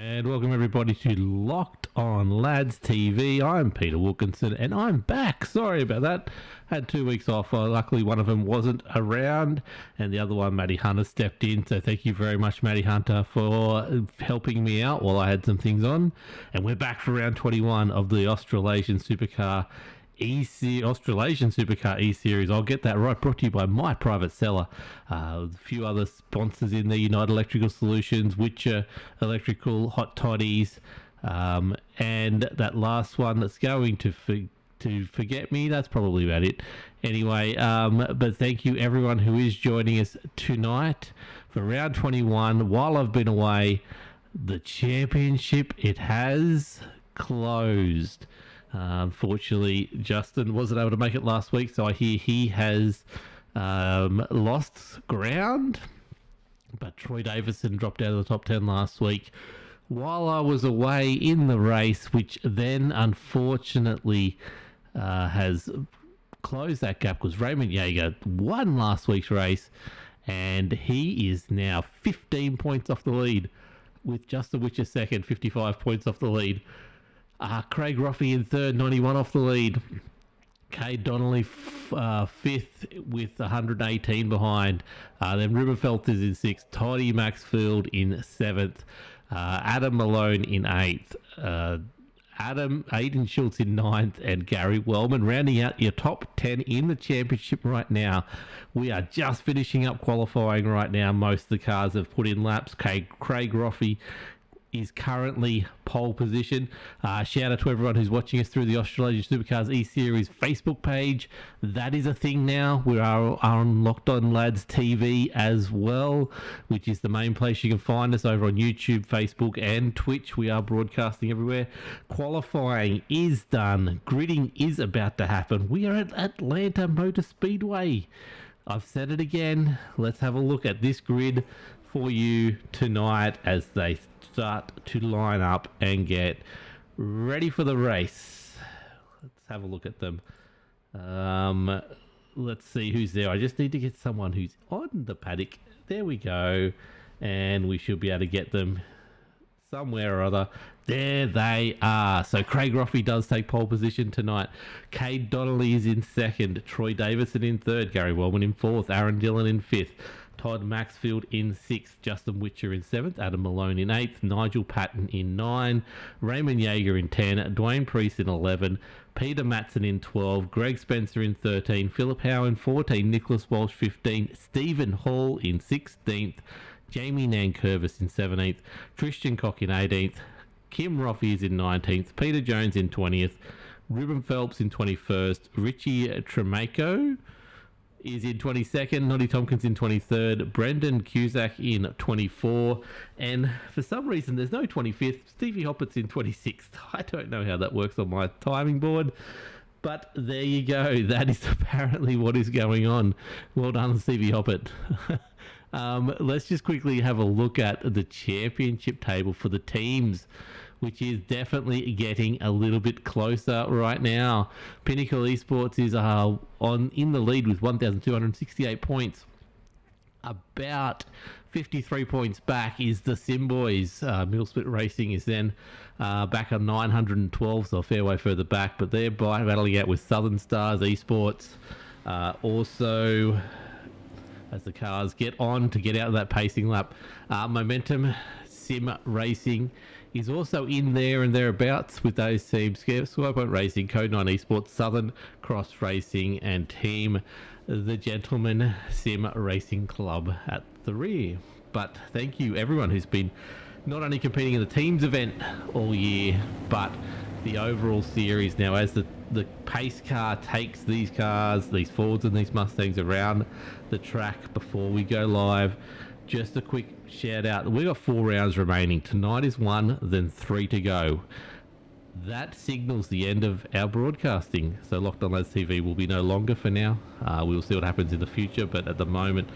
And welcome everybody to Locked On Lads TV. I'm Peter Wilkinson and I'm back. Sorry about that. Had 2 weeks off. Luckily one of them wasn't around and the other one, Matty Hunter, stepped in. So thank you very much, Matty Hunter, for helping me out while I had some things on. And we're back for round 21 of the Australasian Supercar eSeries. I'll get that right. Brought to you by my private Cellar. A few other sponsors in there: United Electrical Solutions, Witcher Electrical, Hot Toddies, and that last one that's going to forget me. That's probably about it. Anyway, but thank you everyone who is joining us tonight for round 21. While I've been away, the championship, it has closed. Unfortunately, Justin wasn't able to make it last week, so I hear he has lost ground. But Troy Davison dropped out of the top 10 last week while I was away in the race, which then unfortunately has closed that gap because Raymond Yeager won last week's race and he is now 15 points off the lead with Justin Witcher second, 55 points off the lead. Craig Roffey in third, 91 off the lead. Cade Donnelly fifth with 118 behind. Then Rubenfeld is in sixth. Toddy Maxfield in seventh. Adam Malone in eighth. Aiden Schultz in ninth. And Gary Wellman rounding out your top 10 in the championship right now. We are just finishing up qualifying right now. Most of the cars have put in laps. Craig Roffey is currently pole position. Shout out to everyone who's watching us through the Australasian Supercars eSeries Facebook page. That is a thing now. We are on Locked On Lads TV as well, which is the main place you can find us over on YouTube, Facebook and Twitch. We are broadcasting everywhere. Qualifying is done. Gridding is about to happen. We are at Atlanta Motor Speedway. I've said it again. Let's have a look at this grid for you tonight as they start to line up and get ready for the race. Let's have a look at them. Let's see who's there. I just need to get someone who's on the paddock. There we go. And we should be able to get them somewhere or other. There they are. So Craig Roffey does take pole position tonight. Cade Donnelly is in second. Troy Davison in third. Gary Wellman in fourth. Aaron Dillon in fifth. Todd Maxfield in sixth, Justin Witcher in seventh, Adam Malone in eighth, Nigel Patton in 9, Raymond Yeager in 10, Dwayne Priest in 11, Peter Matson in 12, Greg Spencer in 13, Philip Howe in 14, Nicholas Walsh 15, Stephen Hall in 16th, Jamie Nankervis in 17th, Christian Cock in 18th, Kim Roffey is in 19th, Peter Jones in 20th, Ruben Phelps in 21st, Richie Tremaco is in 22nd, Noddy Tompkins in 23rd, Brendan Cusack in 24, and for some reason there's no 25th, Stevie Hoppett's in 26th. I don't know how that works on my timing board, but there you go. That is apparently what is going on. Well done, Stevie Hoppett. Let's just quickly have a look at the championship table for the teams, which is definitely getting a little bit closer right now. Pinnacle Esports is in the lead with 1,268 points. About 53 points back is the Sim Boys. Middle Split Racing is then back on 912, so a fair way further back, but they're battling out with Southern Stars Esports. Also, as the cars get on to get out of that pacing lap, Momentum Sim Racing is also in there and thereabouts with those teams: Skypoint Racing, Code 9 Esports, Southern Cross Racing, and Team the Gentleman Sim Racing Club at the rear. But thank you everyone who's been not only competing in the teams event all year, but the overall series. Now, as the pace car takes these cars, these Fords and these Mustangs around the track before we go live, just a quick shout out. We've got 4 rounds remaining. Tonight is 1, then 3 to go. That signals the end of our broadcasting. So Locked On Lads TV will be no longer for now. We'll see what happens in the future, but at the moment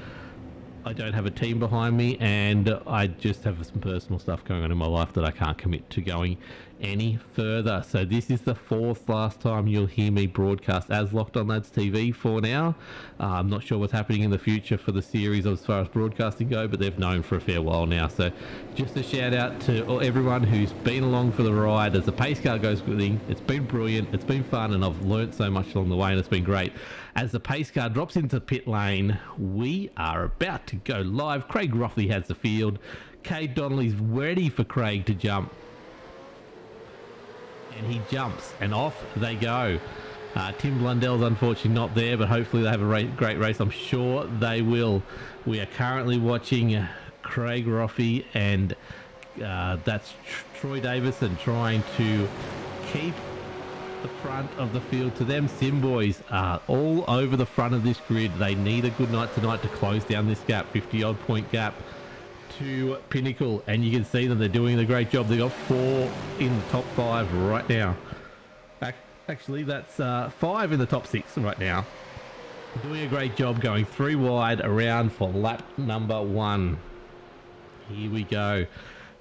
I don't have a team behind me and I just have some personal stuff going on in my life that I can't commit to going any further. So this is the fourth last time you'll hear me broadcast as Locked On Lads TV for now. I'm not sure what's happening in the future for the series as far as broadcasting go, but they've known for a fair while now. So just a shout out to everyone who's been along for the ride as the pace car goes with it. It's been brilliant, it's been fun, and I've learnt so much along the way, and it's been great. As the pace car drops into pit lane, we are about to go live. Craig Roffley has the field. Cade Donnelly's ready for Craig to jump. And he jumps, and off they go. Tim Blundell's unfortunately not there, but hopefully they have a great race. I'm sure they will. We are currently watching Craig Roffey, and that's Troy Davison trying to keep the front of the field to them. Sim boys are all over the front of this grid. They need a good night tonight to close down this gap, 50 odd point gap to Pinnacle, and you can see them, they're doing a great job. They got 4 in the top 5 right now. Actually, that's 5 in the top 6 right now. Doing a great job, going 3 wide around for lap number 1. Here we go.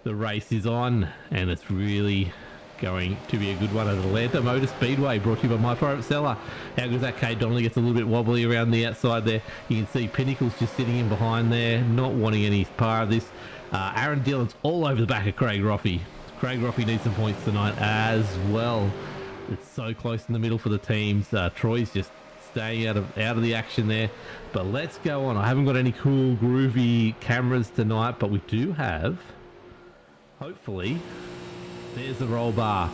The race is on, and it's really going to be a good one at Atlanta Motor Speedway, brought to you by my favourite Cellar. How good is that? Cade Donnelly gets a little bit wobbly around the outside there. You can see Pinnacle's just sitting in behind there, not wanting any part of this. Aaron Dillon's all over the back of Craig Roffey. Craig Roffey needs some points tonight as well. It's so close in the middle for the teams. Troy's just staying out of the action there. But let's go on. I haven't got any cool groovy cameras tonight, but we do have, hopefully, there's the roll bar,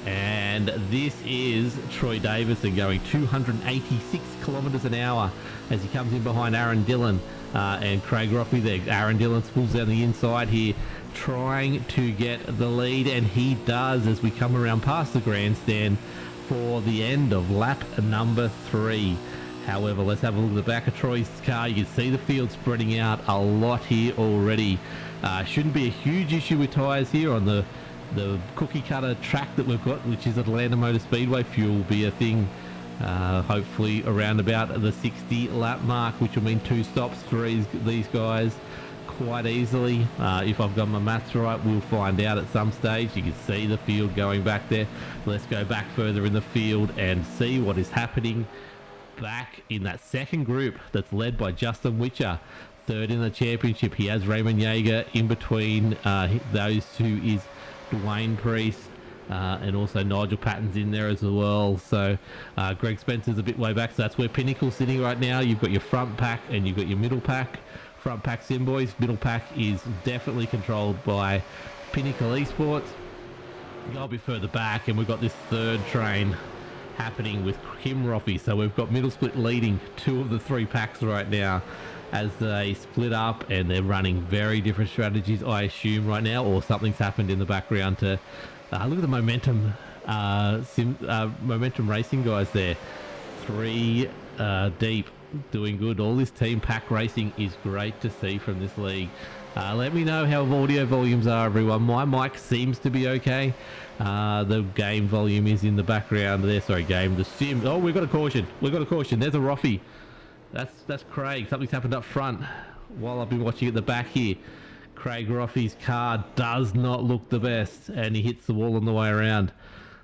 and this is Troy Davison going 286 kilometers an hour as he comes in behind Aaron Dillon and Craig Roffey there. Aaron Dillon pulls down the inside here, trying to get the lead, and he does as we come around past the grandstand for the end of lap number 3. However, let's have a look at the back of Troy's car. You can see the field spreading out a lot here already. Shouldn't be a huge issue with tyres here on the cookie cutter track that we've got, which is Atlanta Motor Speedway. Fuel will be a thing hopefully around about the 60 lap mark, which will mean 2 stops for these guys quite easily. If I've got my maths right, we'll find out at some stage. You can see the field going back there. Let's go back further in the field and see what is happening back in that second group that's led by Justin Witcher. Third in the championship, he has Raymond Yeager. In between those two is Dwayne Priest, and also Nigel Patton's in there as well. So Greg Spencer's a bit way back, so that's where Pinnacle's sitting right now. You've got your front pack and you've got your middle pack. Front pack Sim Boys, middle pack is definitely controlled by Pinnacle Esports. Go a bit further back, and we've got this third train happening with Kim Roffey. So we've got middle split leading 2 of the 3 packs right now as they split up, and they're running very different strategies, I assume, right now, or something's happened in the background to look at the momentum momentum racing guys there. 3 deep, doing good. All this team pack racing is great to see from this league. Let me know how audio volumes are, everyone. My mic seems to be okay. The game volume is in the background there. Sorry, game. The sim. Oh, we've got a caution. We've got a caution. There's a Roffey. That's Craig. Something's happened up front while I've been watching at the back here. Craig Roffey's car does not look the best, and he hits the wall on the way around.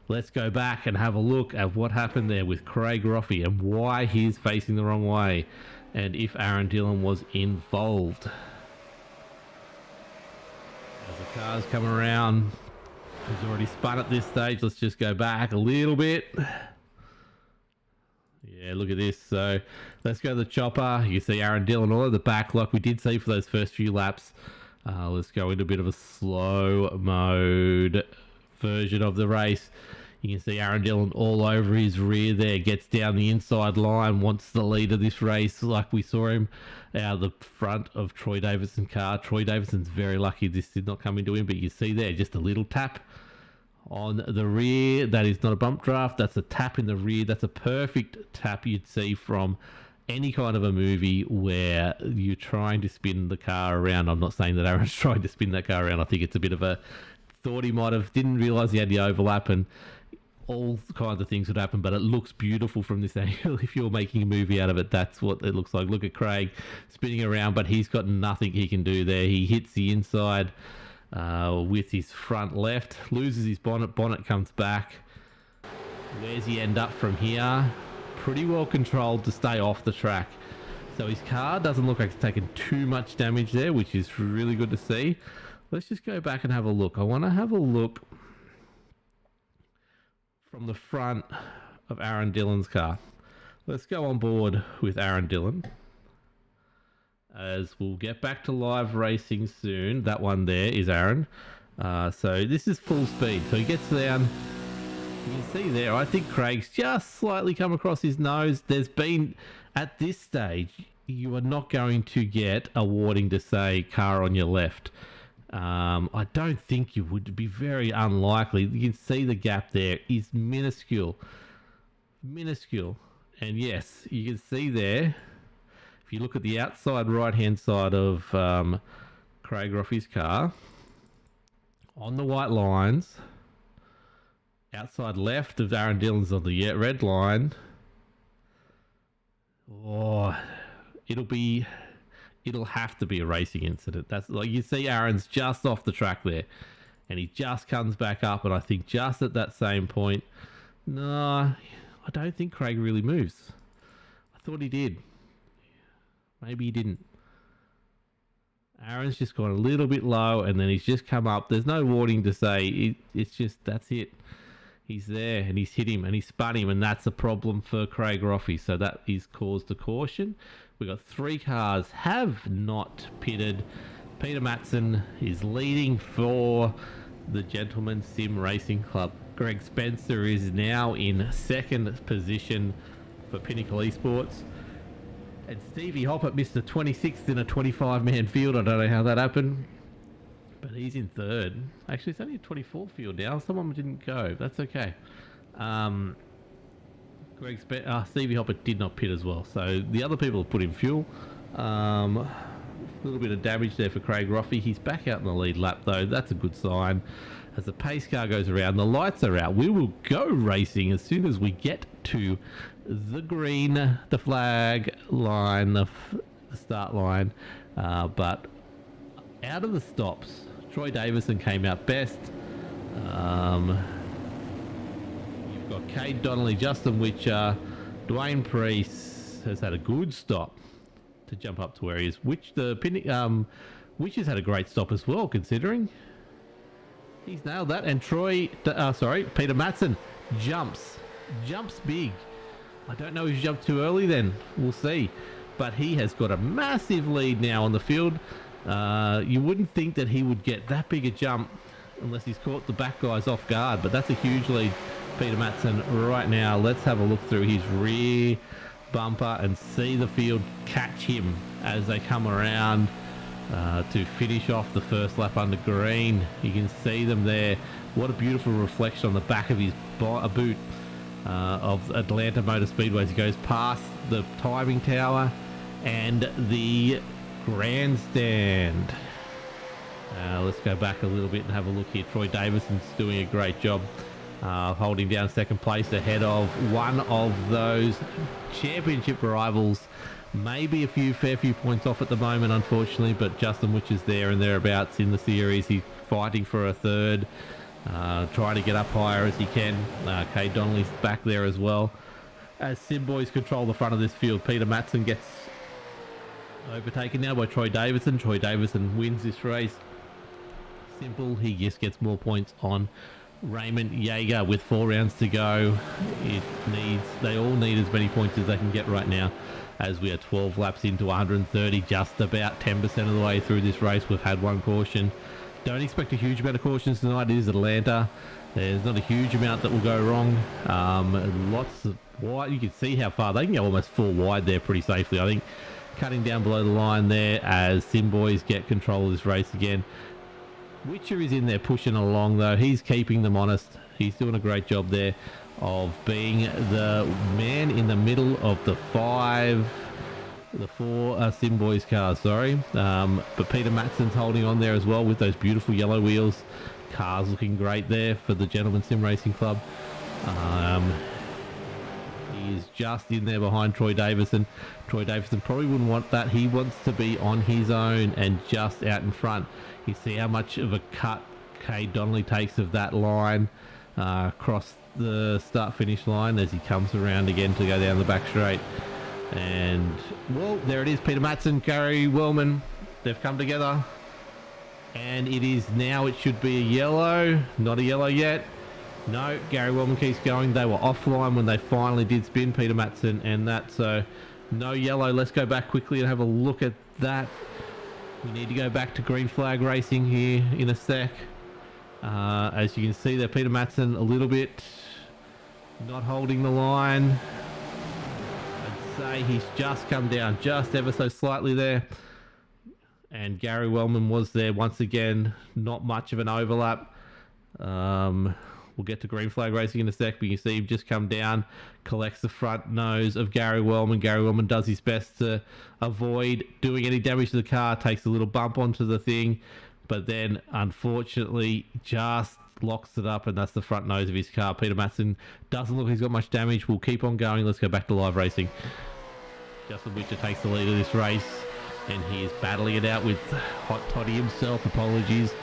Let's go back and have a look at what happened there with Craig Roffey and why he's facing the wrong way, and if Aaron Dillon was involved. As the cars come around, he's already spun at this stage. Let's just go back a little bit. Yeah, look at this. So let's go to the chopper. You see Aaron Dillon all over the back like we did see for those first few laps. Let's go into a bit of a slow mode version of the race. You can see Aaron Dillon all over his rear there, gets down the inside line, wants the lead of this race like we saw him out of the front of Troy Davison's car. Troy Davison's very lucky this did not come into him, but you see there just a little tap on the rear. That is not a bump draft, that's a tap in the rear. That's a perfect tap you'd see from any kind of a movie where you're trying to spin the car around. I'm not saying that Aaron's trying to spin that car around. I think it's a bit of a thought he might have, didn't realise he had the overlap, and all kinds of things would happen, but it looks beautiful from this angle. If you're making a movie out of it, that's what it looks like. Look at Craig spinning around, but he's got nothing he can do there. He hits the inside with his front left. Loses his bonnet. Bonnet comes back. Where's he end up from here? Pretty well controlled to stay off the track. So his car doesn't look like it's taken too much damage there, which is really good to see. Let's just go back and have a look. I want to have a look from the front of Aaron Dillon's car. Let's go on board with Aaron Dillon, as we'll get back to live racing soon. That one there is Aaron. So this is full speed. So he gets down. You can see there, I think Craig's just slightly come across his nose. There's been, at this stage, you are not going to get a warning to say car on your left. I don't think you would. Be very unlikely. You can see the gap there is minuscule. Minuscule. And yes, you can see there, if you look at the outside right-hand side of Craig Roffey's car, on the white lines, outside left of Aaron Dillon's on the red line. Oh, it'll have to be a racing incident. That's like, you see Aaron's just off the track there, and he just comes back up, and I think just at that same point, no, I don't think Craig really moves. I thought he did. Maybe he didn't. Aaron's just gone a little bit low, and then he's just come up. There's no warning to say. It's just, that's it. He's there, and he's hit him, and he's spun him, and that's a problem for Craig Roffey. So that is caused a caution. We've got 3 cars have not pitted. Peter Matson is leading for the Gentleman Sim Racing Club. Greg Spencer is now in 2nd position for Pinnacle Esports. And Stevie Hoppert missed the 26th in a 25-man field. I don't know how that happened, but he's in 3rd. Actually, it's only a 24 field now. Someone didn't go. That's okay. Stevie Hoppert did not pit as well. So the other people have put in fuel. A little bit of damage there for Craig Roffey. He's back out in the lead lap, though. That's a good sign. As the pace car goes around, the lights are out. We will go racing as soon as we get to the green, the flag line, the start line. But out of the stops, Troy Davison came out best. You've got Cade Donnelly, Justin Witcher, Dwayne Priest has had a good stop to jump up to where he is. Witcher's had a great stop as well, considering he's nailed that. And Peter Matson jumps big. I don't know if he jumped too early then. We'll see. But he has got a massive lead now on the field. You wouldn't think that he would get that big a jump unless he's caught the back guys off guard. But that's a huge lead, Peter Matson, right now. Let's have a look through his rear bumper and see the field catch him as they come around to finish off the first lap under green. You can see them there. What a beautiful reflection on the back of his boot of Atlanta Motor Speedway as he goes past the timing tower and the grandstand. Let's go back a little bit and have a look here. Troy Davison's doing a great job holding down 2nd place ahead of one of those championship rivals. Maybe a fair few points off at the moment, unfortunately, but Justin Witcher's there and thereabouts in the series. He's fighting for a 3rd, trying to get up higher as he can. Cade Donnelly's back there as well. As Sim Boys control the front of this field, Peter Matson gets overtaken now by Troy Davison. Troy Davison wins this race. Simple. He just gets more points on Raymond Yeager with 4 rounds to go. They all need as many points as they can get right now, as we are 12 laps into 130, just about 10% of the way through this race. We've had 1 caution. Don't expect a huge amount of cautions tonight. It is Atlanta. There's not a huge amount that will go wrong. Lots of wide. You can see how far they can go, almost 4 wide there pretty safely, I think. Cutting down below the line there as Sim Boys get control of this race again. Witcher is in there pushing along, though. He's keeping them honest. He's doing a great job there of being the man in the middle of the 4 Sim Boys cars, sorry. But Peter Matson's holding on there as well with those beautiful yellow wheels. Cars looking great there for the Gentleman Sim Racing Club. He is just in there behind Troy Davison. Troy Davison probably wouldn't want that. He wants to be on his own and just out in front. You see how much of a cut Cade Donnelly takes of that line across the start-finish line as he comes around again to go down the back straight. And, well, there it is. Peter Matson, Gary Wellman, they've come together. And it is now, it should be a yellow. Not a yellow yet. No, Gary Wellman keeps going. They were offline when they finally did spin, Peter Matson and that. So, no yellow. Let's go back quickly and have a look at that. We need to go back to green flag racing here in a sec. As you can see there, Peter Matson a little bit not holding the line. I'd say he's just come down just ever so slightly there. And Gary Wellman was there once again. Not much of an overlap. We'll get to green flag racing in a sec, but you can see him just come down, collects the front nose of Gary Wellman. Gary Wellman does his best to avoid doing any damage to the car, takes a little bump onto the thing, but then unfortunately just locks it up, and that's the front nose of his car. Peter Matson doesn't look like he's got much damage. We'll keep on going. Let's go back to live racing. Justin Witcher takes the lead of this race, and he is battling it out with Hot Toddy himself. Apologies,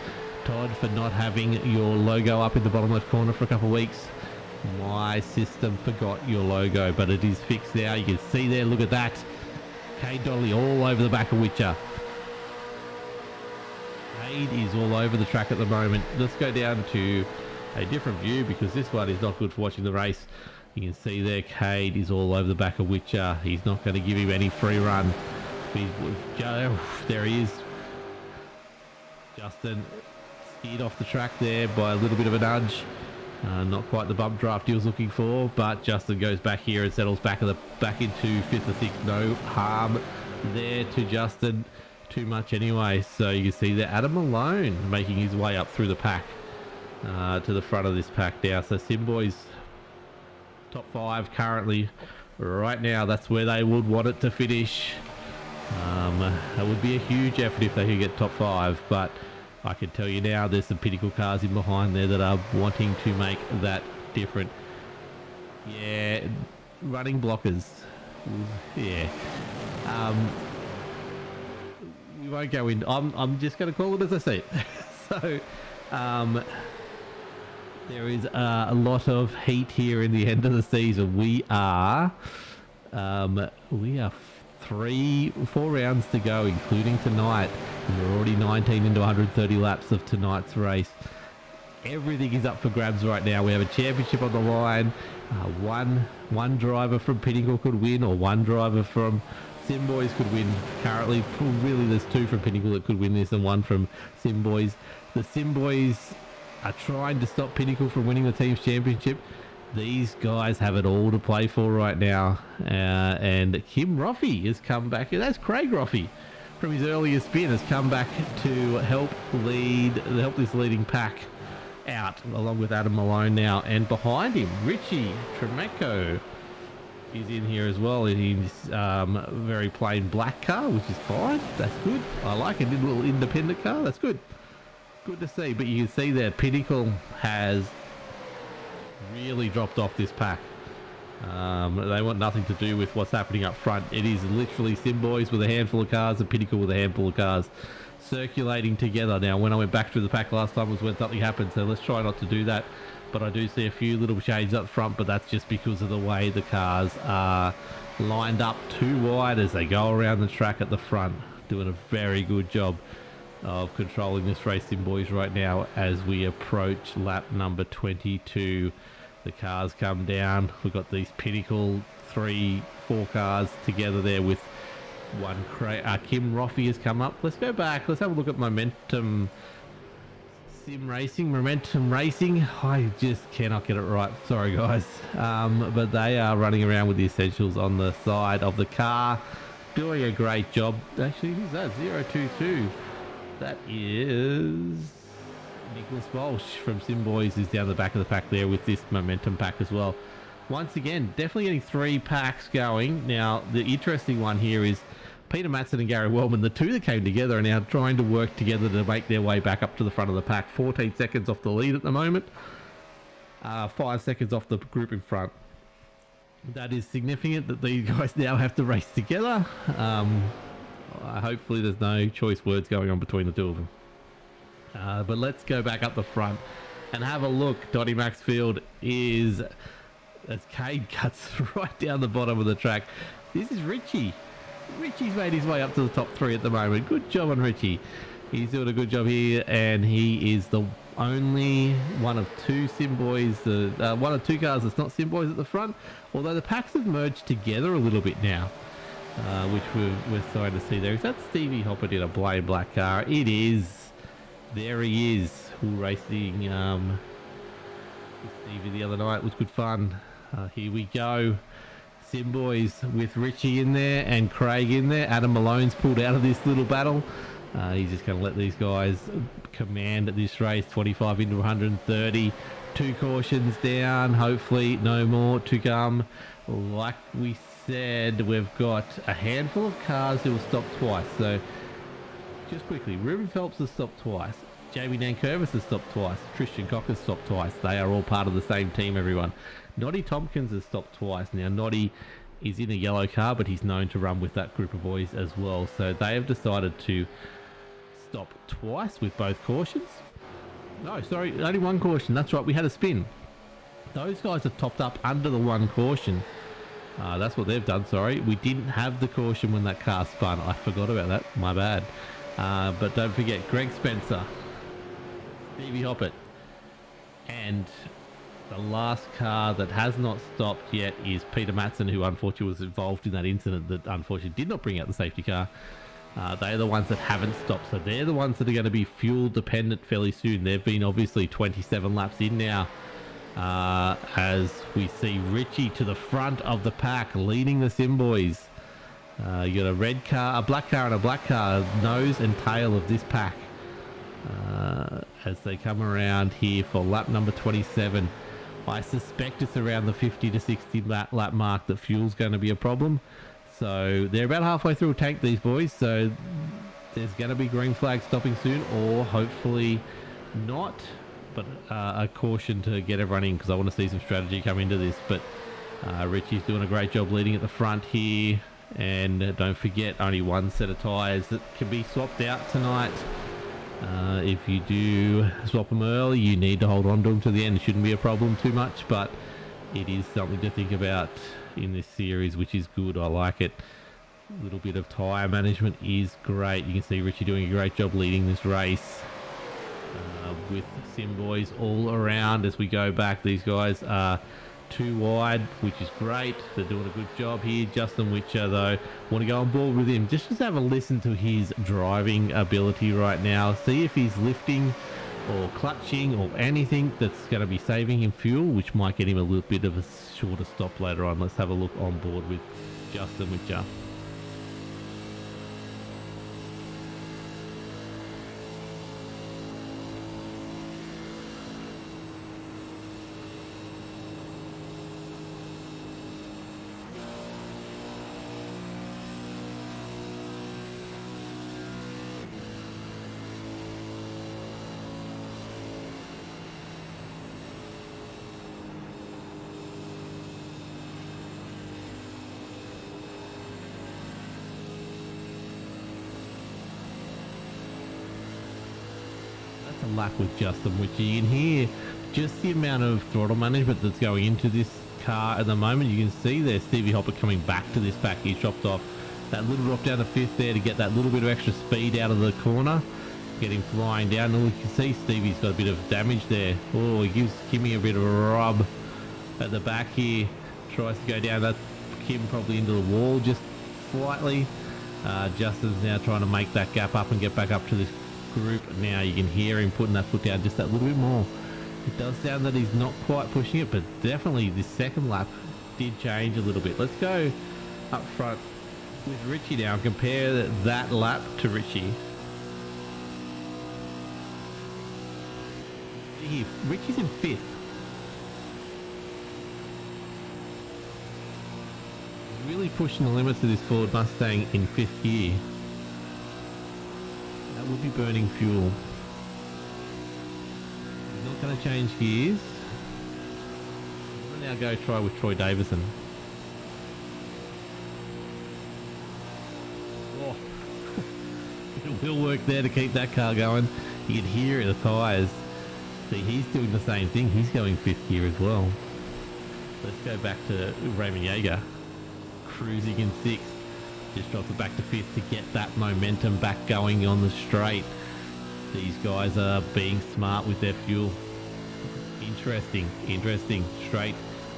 Todd, for not having your logo up in the bottom left corner for a couple of weeks. My system forgot your logo, but it is fixed now. You can see there, look at that. Cade Donnelly all over the back of Witcher. Cade is all over the track at the moment. Let's go down to a different view because this one is not good for watching the race. You can see there, Cade is all over the back of Witcher. He's not going to give him any free run. There he is. Justin steered off the track there by a little bit of a nudge. Not quite the bump draft he was looking for, but Justin goes back here and settles back into 5th or 6th. No harm there to Justin. Too much anyway. So you can see there, Adam Malone making his way up through the pack to the front of this pack now. So Simboy's top 5 currently. Right now, that's where they would want it to finish. That would be a huge effort if they could get top 5, but I can tell you now there's some Pinnacle cars in behind there that are wanting to make that different. Yeah, running blockers. Yeah. We won't go in. I'm just going to call it as I see it. So, there is a lot of heat here in the end of the season. We are 4 rounds to go, including tonight. And we're already 19 into 130 laps of tonight's race. Everything is up for grabs right now. We have a championship on the line. One driver from Pinnacle could win, or one driver from Simboys could win. Currently, really, there's 2 from Pinnacle that could win this, and 1 from Simboys. The Simboys are trying to stop Pinnacle from winning the team's championship. These guys have it all to play for right now. And Kim Roffey has come back. That's Craig Roffey from his earlier spin, has come back to help this leading pack out, along with Adam Malone now. And behind him, Richie Tremeco is in here as well. He's a very plain black car, which is fine. That's good. I like it. A little independent car. That's good. Good to see. But you can see there, Pinnacle has really dropped off this pack. They want nothing to do with what's happening up front. It is literally Simboys with a handful of cars and Pinnacle with a handful of cars circulating together. Now, when I went back through the pack last time was when something happened, so let's try not to do that. But I do see a few little shades up front, but that's just because of the way the cars are lined up too wide as they go around the track at the front. Doing a very good job of controlling this race in boys right now as we approach lap number 22. The cars come down. We've got these Pinnacle 3-4 cars together there with one Kim Roffey has come up. Let's go back. Let's have a look at Momentum Racing. I just cannot get it right. Sorry, guys. But they are running around with the essentials on the side of the car, doing a great job. Actually, who's that? 022. That is Nicholas Walsh from Simboys is down the back of the pack there with this Momentum pack as well. Once again, definitely getting 3 packs going. Now, the interesting one here is Peter Matson and Gary Wellman, the 2 that came together, are now trying to work together to make their way back up to the front of the pack. 14 seconds off the lead at the moment. 5 seconds off the group in front. That is significant that these guys now have to race together. Hopefully there's no choice words going on between the 2 of them. But let's go back up the front and have a look. Donnie Maxfield is, as Cade cuts right down the bottom of the track. This is Richie. Richie's made his way up to the top 3 at the moment. Good job on Richie. He's doing a good job here, and he is the only one of 2 sim boys, one of 2 cars that's not sim boys at the front, although the packs have merged together a little bit now, which we're starting to see there. Is that Stevie Hopper in a plain black car? It is. There he is, who racing with Stevie the other night. It was good fun. Here we go. Sim boys with Richie in there and Craig in there. Adam Malone's pulled out of this little battle. He's just going to let these guys command at this race. 25 into 130. 2 cautions down. Hopefully no more to come. Like we said, we've got a handful of cars who will stop twice. So just quickly, Ruben Phelps has stopped twice. Jamie Nankervis has stopped twice. Christian Cock has stopped twice. They are all part of the same team, everyone. Noddy Tompkins has stopped twice. Now, Noddy is in a yellow car, but he's known to run with that group of boys as well. So they have decided to stop twice with both cautions. No, sorry, only 1 caution. That's right, we had a spin. Those guys have topped up under the 1 caution. That's what they've done, sorry. We didn't have the caution when that car spun. I forgot about that, my bad. But don't forget, Greg Spencer, Stevie Hoppett, and the last car that has not stopped yet is Peter Matson, who unfortunately was involved in that incident that unfortunately did not bring out the safety car. They're the ones that haven't stopped, so they're the ones that are going to be fuel dependent fairly soon. They've been obviously 27 laps in now, as we see Richie to the front of the pack leading the sim boys. You got a red car, a black car and a black car, nose and tail of this pack, as they come around here for lap number 27. I suspect it's around the 50 to 60 lap mark that fuel's going to be a problem. So they're about halfway through a tank, these boys. So there's going to be green flag stopping soon, or hopefully not. But a caution to get everyone in, because I want to see some strategy come into this. But Richie's doing a great job leading at the front here. And don't forget, only 1 set of tyres that can be swapped out tonight. If you do swap them early, you need to hold on to them to the end. It shouldn't be a problem too much, but it is something to think about in this series, which is good. I like it. A little bit of tyre management is great. You can see Richie doing a great job leading this race, with sim boys all around as we go back. These guys are 2 wide, which is great. They're doing a good job here. Justin Witcher, though, want to go on board with him. Just have a listen to his driving ability right now. See if he's lifting or clutching or anything that's going to be saving him fuel, which might get him a little bit of a shorter stop later on. Let's have a look on board with Justin Witcher. A lap with Justin, which you can hear just the amount of throttle management that's going into this car at the moment. You can see there Stevie Hopper coming back to this pack. He's dropped off that little drop down to 5th there to get that little bit of extra speed out of the corner, get him flying down. And you can see Stevie's got a bit of damage there. Oh, he gives Kimmy a bit of a rub at the back here, tries to go down. That's Kim probably into the wall just slightly. Justin's now trying to make that gap up and get back up to this group. Now you can hear him putting that foot down just that little bit more. It does sound that he's not quite pushing it, but definitely this second lap did change a little bit. Let's go up front with Richie now and compare that lap to Richie. Here, Richie's in 5th. Really pushing the limits of this Ford Mustang in 5th gear. That would be burning fuel. He's not going to change gears. I'm going to now go try with Troy Davison. Oh, it will work there to keep that car going. You can hear it in the tyres. See, he's doing the same thing. He's going 5th gear as well. Let's go back to Raymond Yeager. Cruising in 6th. Just drops it back to 5th to get that momentum back going on the straight. These guys are being smart with their fuel. Interesting. Straight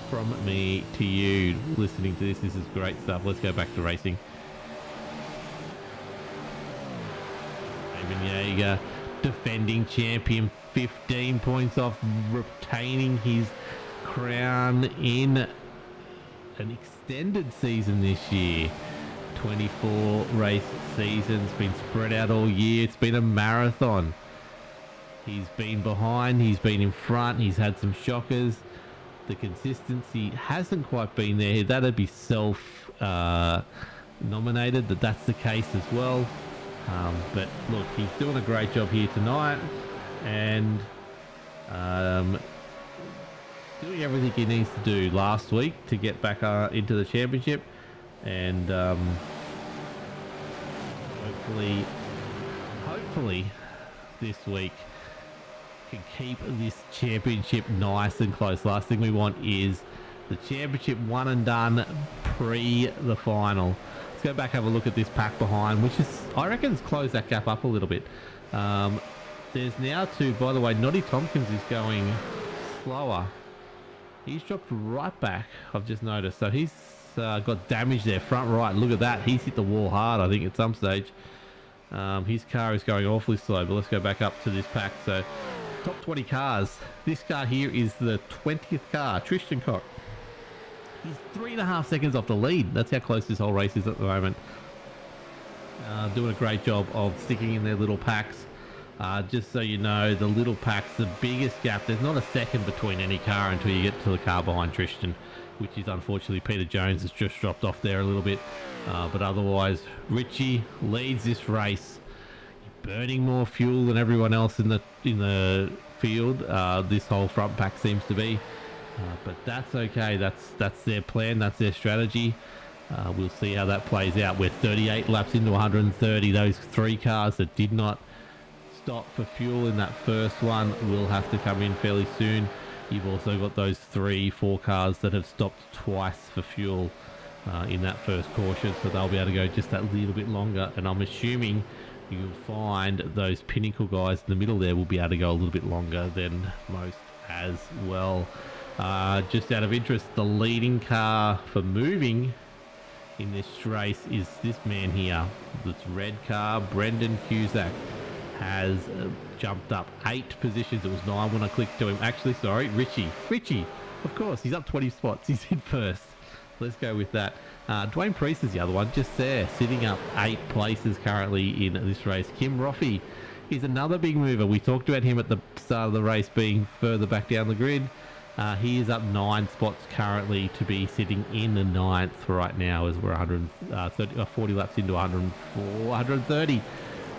from me to you. Listening to this is great stuff. Let's go back to racing. Raymond Yeager, defending champion, 15 points off retaining his crown in an extended season this year. 24 race seasons, been spread out all year. It's been a marathon. He's been behind, he's been in front, he's had some shockers. The consistency hasn't quite been there. That'd be self nominated that's the case as well. But look, he's doing a great job here tonight, and doing everything he needs to do last week to get back into the championship, and hopefully this week can keep this championship nice and close. Last thing we want is the championship one and done pre the final. Let's go back, have a look at this pack behind, which is, I reckon, has closed that gap up a little bit. There's now two, by the way, Noddy Tompkins is going slower. He's dropped right back, I've just noticed. So he's got damage there, front right. Look at that. He's hit the wall hard, I think, at some stage. His car is going awfully slow, but let's go back up to this pack. So top 20 cars. This car here is the 20th car, Tristan Cock. He's 3.5 seconds off the lead. That's how close this whole race is at the moment. Doing a great job of sticking in their little packs. Just so you know, the little packs, the biggest gap, there's not a second between any car until you get to the car behind Tristan, which is unfortunately Peter Jones has just dropped off there a little bit. But otherwise, Richie leads this race, burning more fuel than everyone else in the field. This whole front pack seems to be, but that's okay. That's their plan. That's their strategy. We'll see how that plays out. We're 38 laps into 130. Those three cars that did not stop for fuel in that first one will have to come in fairly soon. You've also got those 3-4 cars that have stopped twice for fuel in that first caution, so they'll be able to go just that little bit longer, and I'm assuming you'll find those Pinnacle guys in the middle there will be able to go a little bit longer than most as well. Just out of interest, the leading car for moving in this race is this man here. This red car, Brendan Cusack, has jumped up 8 positions. It was 9 when I clicked to him. Actually, sorry, Richie, of course, he's up 20 spots. He's in first. Let's go with that. Dwayne Priest is the other one, just there, sitting up 8 places currently in this race. Kim Roffey is another big mover. We talked about him at the start of the race being further back down the grid. He is up 9 spots currently to be sitting in the 9th right now, as we're 40 laps into 130.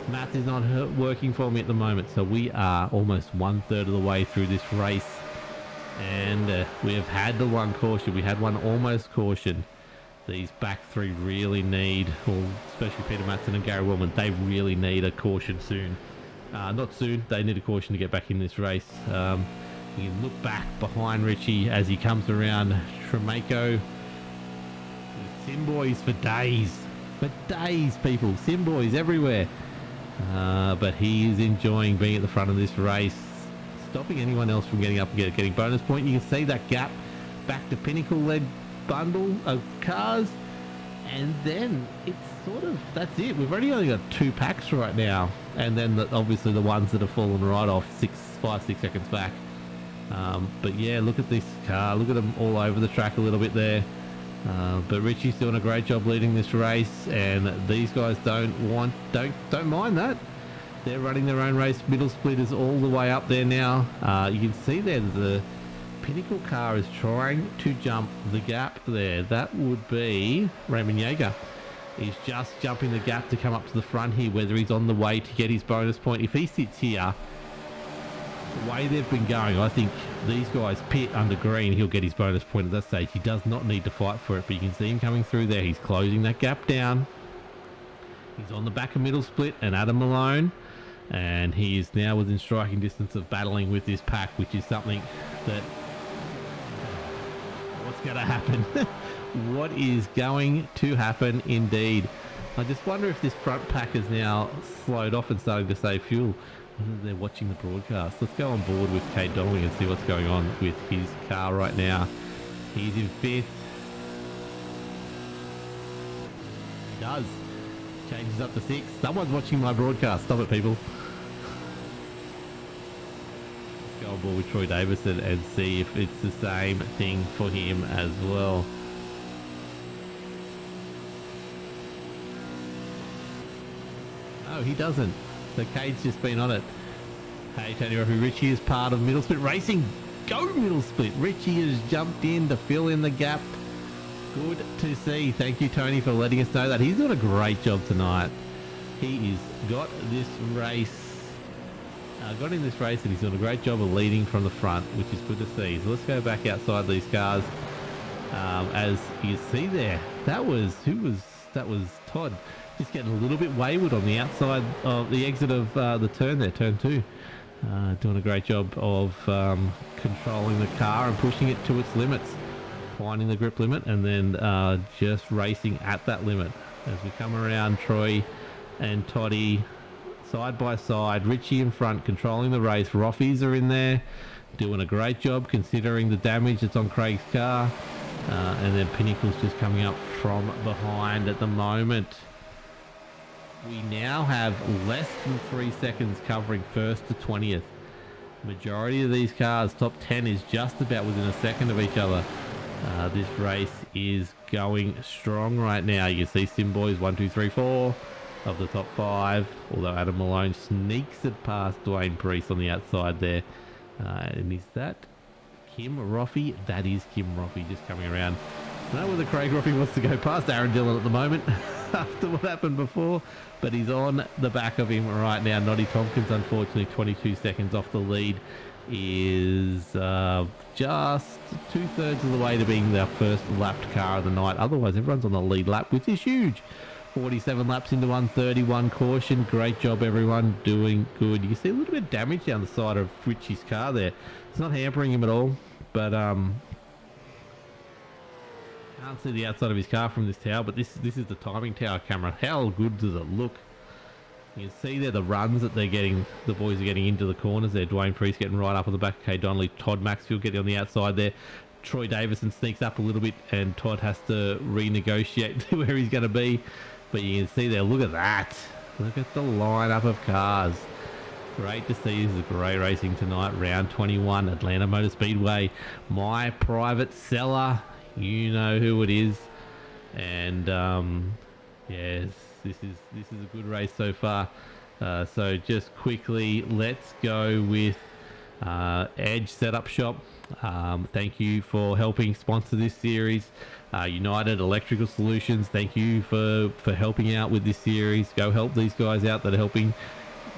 Math is not working for me at the moment, so we are almost 1/3 of the way through this race, and we have had the one caution. We had one almost caution. These back three really need, well, especially Peter Matson and Gary Willman, they really need a caution soon. Not soon, they need a caution to get back in this race. You can look back behind Richie as he comes around Tremaco. Sim boys for days, people. Sim boys everywhere. But he is enjoying being at the front of this race, stopping anyone else from getting up and getting bonus point. You can see that gap back to Pinnacle-led bundle of cars, and then it's sort of, that's it. We've only got 2 packs right now, and then obviously the ones that have fallen right off 5-6 seconds back. But yeah, look at this car. Look at them all over the track a little bit there. But Richie's doing a great job leading this race, and these guys don't mind that. They're running their own race. Middle split is all the way up there now. You can see there the Pinnacle car is trying to jump the gap there. That would be Raymond Yeager. He's just jumping the gap to come up to the front here, whether he's on the way to get his bonus point. If he sits here, the way they've been going, I think these guys pit under green, he'll get his bonus point at that stage. He does not need to fight for it, but you can see him coming through there. He's closing that gap down. He's on the back of middle split, and Adam Malone and he is now within striking distance of battling with this pack, which is something that... What's going to happen? What is going to happen indeed? I just wonder if this front pack is now slowed off and starting to save fuel. Whether they're watching the broadcast. Let's go on board with Kate Donnelly and see what's going on with his car right now. He's in 5th. He does. Changes up to 6th. Someone's watching my broadcast. Stop it, people. Let's go on board with Troy Davison and see if it's the same thing for him as well. No, he doesn't. So Kate's just been on it. Hey, Tony Ruffy, Richie is part of Middle Split Racing. Go Middle Split. Richie has jumped in to fill in the gap. Good to see. Thank you, Tony, for letting us know that. He's doing a great job tonight. He has got this race. Got in this race and he's doing a great job of leading from the front, which is good to see. So let's go back outside these cars. As you see there, that was Todd. Just getting a little bit wayward on the outside of the exit of the turn there, turn 2. Doing a great job of controlling the car and pushing it to its limits, finding the grip limit, and then just racing at that limit. As we come around, Troy and Toddy side by side, Richie in front controlling the race. Roffies are in there doing a great job considering the damage that's on Craig's car, and then Pinnacle's just coming up from behind at the moment. We now have less than 3 seconds covering 1st to 20th. Majority of these cars, top 10 is just about within a second of each other. This race is going strong right now. You can see Sim Boys 1, 2, 3, 4 of the top 5. Although Adam Malone sneaks it past Dwayne Priest on the outside there. And is that Kim Roffey? That is Kim Roffey just coming around. I don't know whether Craig Roffey wants to go past Aaron Dillon at the moment after what happened before, but he's on the back of him right now. Noddy Tompkins, unfortunately, 22 seconds off the lead, is just 2/3 of the way to being their first lapped car of the night. Otherwise, everyone's on the lead lap, which is huge. 47 laps into 131 caution. Great job, everyone. Doing good. You can see a little bit of damage down the side of Richie's car there. It's not hampering him at all, but can't see the outside of his car from this tower, but this is the timing tower camera. How good does it look? You can see there the runs that they're getting. The boys are getting into the corners there. Dwayne Priest getting right up on the back of Kay Donnelly. Todd Maxfield getting on the outside there. Troy Davison sneaks up a little bit, and Todd has to renegotiate where he's going to be. But you can see there, look at that. Look at the lineup of cars. Great to see. This is great racing tonight. Round 21, Atlanta Motor Speedway. My private Cellar. You know who it is. And yes, this is a good race so far. So just quickly, let's go with Edge Setup Shop. Thank you for helping sponsor this series. United Electrical Solutions, thank you for helping out with this series. Go help these guys out that are helping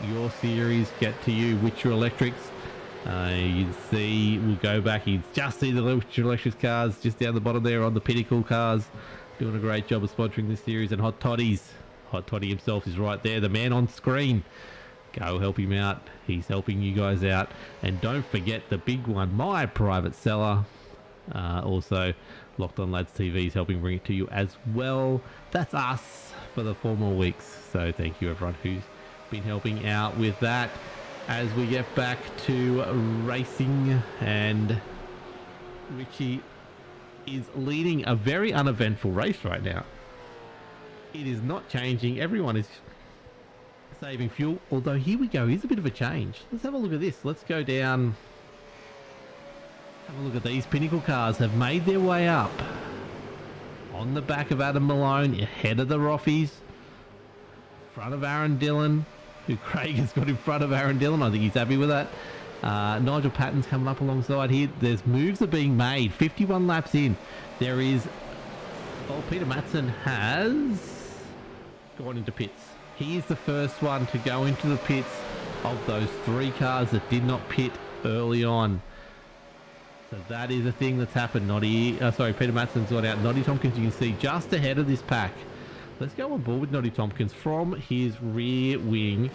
your series get to you. Witcher Electrics, you can see, we'll go back, you just see the Witcher Electrics cars just down the bottom there on the Pinnacle cars, doing a great job of sponsoring this series. And Hot Toddy's, Hot Toddy himself is right there, the man on screen. Go help him out. He's helping you guys out. And don't forget the big one, My Private Cellar. Also, Locked On Lads TV is helping bring it to you as well. That's us for the 4 more weeks. So thank you everyone who's been helping out with that. As we get back to racing, and Richie is leading a very uneventful race right now. It is not changing. Everyone is saving fuel, although here we go, here's a bit of a change. Let's have a look at this. Let's go down, have a look at these. Pinnacle cars have made their way up on the back of Adam Malone, ahead of the Roffies, front of Aaron Dillon, who Craig has got in front of Aaron Dillon. I think he's happy with that. Nigel Patton's coming up alongside here. There's moves are being made. 51 laps in, there is, Peter Matson has gone into pits. He is the first one to go into the pits of those 3 cars that did not pit early on. So that is a thing that's happened. Peter Matson's got out. Noddy Tompkins, you can see just ahead of this pack. Let's go on board with Noddy Tompkins from his rear wing.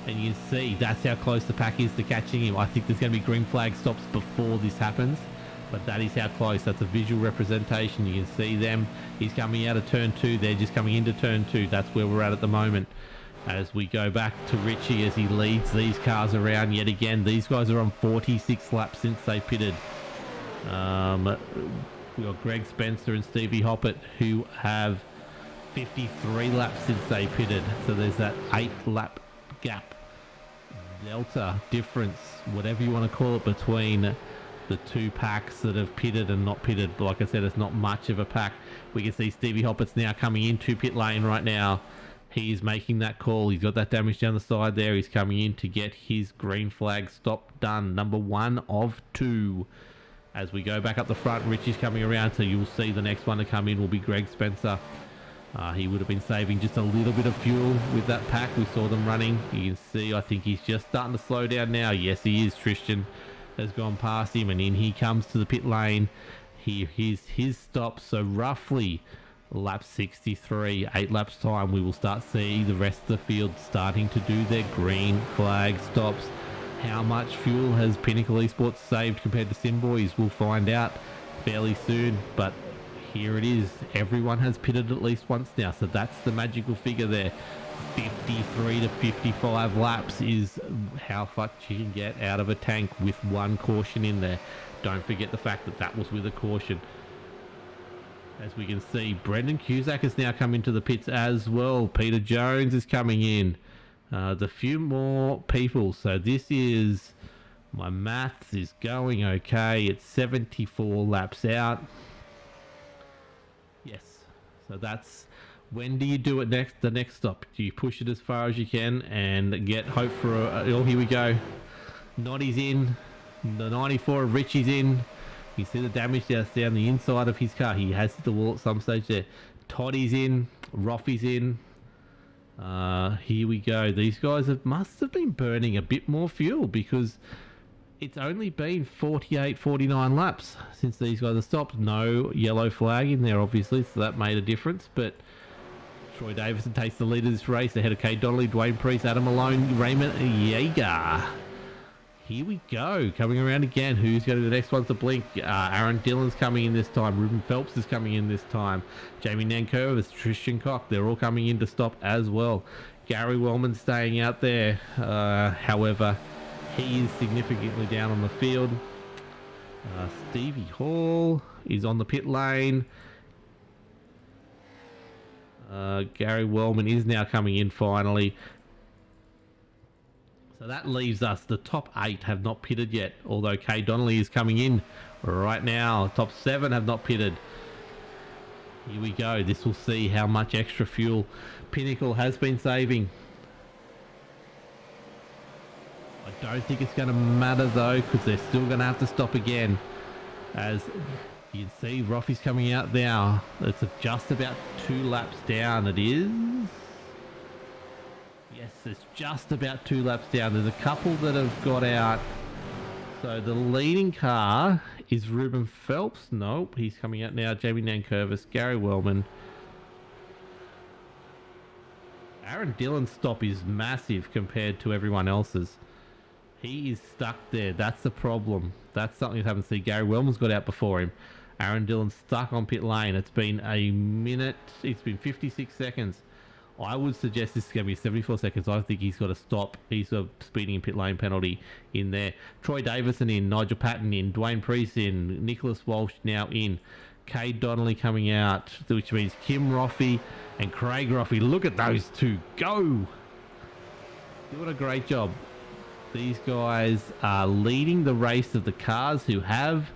And you can see that's how close the pack is to catching him. I think there's going to be green flag stops before this happens, but that is how close. That's a visual representation. You can see them. He's coming out of turn 2. They're just coming into turn 2. That's where we're at the moment. As we go back to Richie as he leads these cars around yet again. These guys are on 46 laps since they pitted. We've got Greg Spencer and Stevie Hoppett who have 53 laps since they pitted. So there's that 8 lap gap, delta, difference, whatever you want to call it, between the two packs that have pitted and not pitted. Like I said, it's not much of a pack. We can see Stevie Hoppett's now coming into pit lane right now. He's making that call. He's got that damage down the side there. He's coming in to get his green flag stop done. Number 1 of 2. As we go back up the front, Richie's coming around, so you'll see the next one to come in will be Greg Spencer. He would have been saving just a little bit of fuel with that pack. We saw them running. You can see, I think he's just starting to slow down now. Yes, he is. Tristan has gone past him, and in he comes to the pit lane. Here's his stop. So roughly lap 63, 8 laps time, we will start seeing the rest of the field starting to do their green flag stops. How much fuel has Pinnacle Esports saved compared to Sim Boys? We'll find out fairly soon, but here it is. Everyone has pitted at least once now, so that's the magical figure there. 53 to 55 laps is how much you can get out of a tank with one caution in there. Don't forget the fact that that was with a caution. As we can see, Brendan Cusack has now come into the pits as well. Peter Jones is coming in. There's a few more people, so this is, my maths is going okay. It's 74 laps out. Yes, so that's, when do you do it next? The next stop, do you push it as far as you can and get hope for oh, here we go. Noddy's in, the 94 of Richie's in. You see the damage that's down the inside of his car. He has hit the wall at some stage there. Toddy's in, Roffy's in. Here we go. These guys must have been burning a bit more fuel, because it's only been 48, 49 laps since these guys have stopped. No yellow flag in there, obviously, so that made a difference. But Troy Davison takes the lead of this race ahead of Kay Donnelly, Dwayne Priest, Adam Malone, Raymond Yeager. Here we go, coming around again. Who's going to be the next one to blink? Aaron Dillon's coming in this time. Ruben Phelps is coming in this time. Jamie Nankervis, Tristan Koch, they're all coming in to stop as well. Gary Wellman staying out there. However, he is significantly down on the field. Stevie Hall is on the pit lane. Gary Wellman is now coming in finally. So that leaves us, the top 8 have not pitted yet, although Kay Donnelly is coming in right now. Top 7 have not pitted. Here we go. This will see how much extra fuel Pinnacle has been saving. I don't think it's going to matter though, because they're still going to have to stop again. As you can see, Roffy's coming out now. It's just about 2 laps down. It is. Yes, it's just about 2 laps down. There's a couple that have got out. So the leading car is Ruben Phelps. Nope, he's coming out now. Jamie Nankervis, Gary Wellman. Aaron Dillon's stop is massive compared to everyone else's. He is stuck there. That's the problem. That's something that happens. See, Gary Wellman's got out before him. Aaron Dillon's stuck on pit lane. It's been a minute. It's been 56 seconds. I would suggest this is going to be 74 seconds. I think he's got to stop. He's a speeding in pit lane penalty in there. Troy Davison in, Nigel Patton in, Dwayne Priest in, Nicholas Walsh now in, Kay Donnelly coming out, which means Kim Roffey and Craig Roffey. Look at those two go. Doing a great job. These guys are leading the race of the cars who have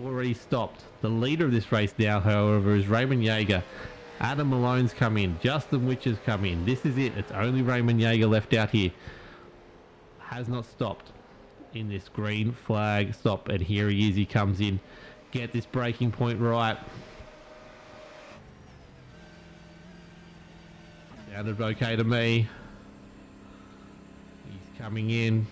already stopped. The leader of this race now, however, is Raymond Yeager. Adam Malone's come in. Justin Witch has come in. This is it. It's only Raymond Yeager left out here. Has not stopped in this green flag stop. And here he is. He comes in. Get this braking point right. Sounded okay to me. He's coming in.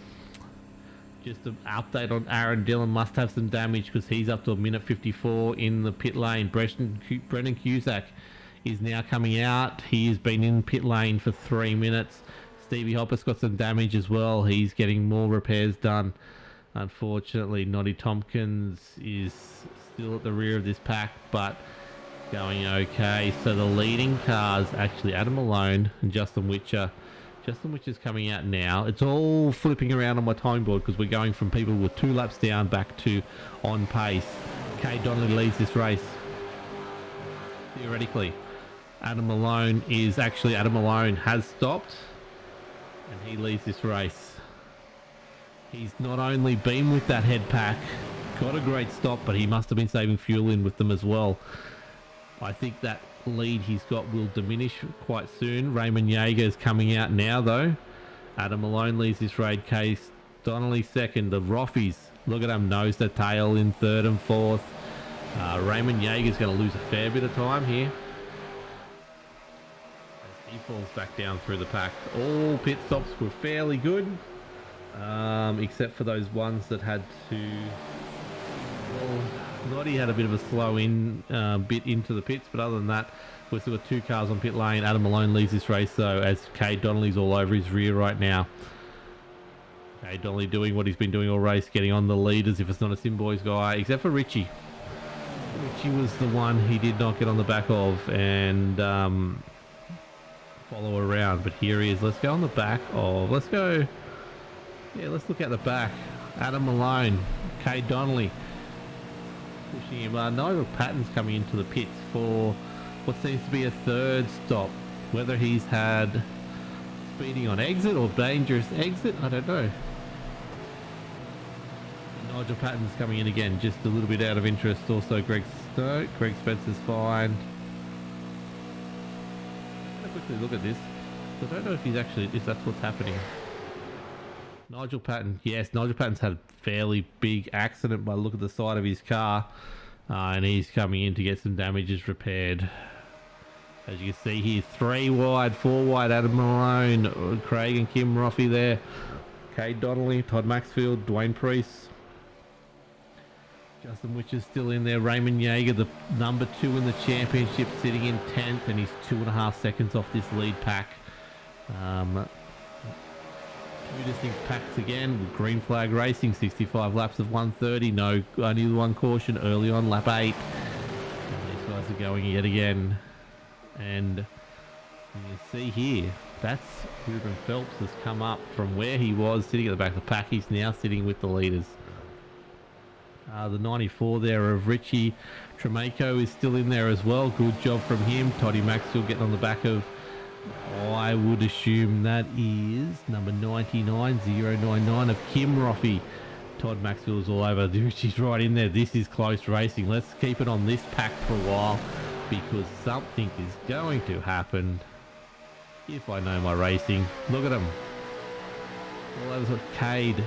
Just an update on Aaron Dillon. Must have some damage because he's up to a minute 54 in the pit lane. Brendan Cusack is now coming out. He has been in pit lane for 3 minutes. Stevie Hopper's got some damage as well. He's getting more repairs done. Unfortunately, Noddy Tompkins is still at the rear of this pack, but going okay. So the leading cars, actually Adam Malone and Justin Witcher. Justin Witcher's coming out now. It's all flipping around on my time board because we're going from people with 2 laps down back to on pace. Kay Donnelly leads this race. Theoretically, Adam Malone has stopped and he leads this race. He's not only been with that head pack, got a great stop, but he must have been saving fuel in with them as well. I think that lead he's got will diminish quite soon. Raymond Yeager is coming out now though. Adam Malone leads this raid. Case Donnelly second. The Roffies, look at him, nose to tail in third and fourth. Raymond Yeager's going to lose a fair bit of time here as he falls back down through the pack. All pit stops were fairly good, except for those ones that had to... Well, Noddy had a bit of a slow in bit into the pits, but other than that, we've still got 2 cars on pit lane. Adam Malone leads this race though, as Kay Donnelly's all over his rear right now. Kay Donnelly doing what he's been doing all race, getting on the leaders if it's not a Sim Boys guy, except for Richie. Richie was the one he did not get on the back of and follow around, but here he is. Let's go on the back of, let's go, yeah, let's look at the back. Adam Malone, Kay Donnelly pushing him. Nigel Patton's coming into the pits for what seems to be a third stop. Whether he's had speeding on exit or dangerous exit, I don't know. Nigel Patton's coming in again, just a little bit out of interest. Also Greg Spencer's fine. I'll quickly look at this. I don't know if that's what's happening. Nigel Patton, yes, Nigel Patton's had a fairly big accident by the look at the side of his car, and he's coming in to get some damages repaired. As you can see here, 3 wide, 4 wide, Adam Malone, Craig and Kim Roffey there, Kay Donnelly, Todd Maxfield, Dwayne Priest, Justin Witcher's still in there, Raymond Yeager, the number 2 in the championship, sitting in 10th, and he's 2.5 seconds off this lead pack. We just think packs again with Green Flag Racing, 65 laps of 130, no, only one caution early on lap 8. And these guys are going yet again, and you can see here, that's Ruben Phelps has come up from where he was sitting at the back of the pack. He's now sitting with the leaders. The 94 there of Richie Tremaco is still in there as well. Good job from him. Toddy Maxwell getting on the back of, I would assume that is number 99099 of Kim Roffey. Todd Maxwell's all over. She's right in there. This is close racing. Let's keep it on this pack for a while because something is going to happen if I know my racing. Look at him. All over Cade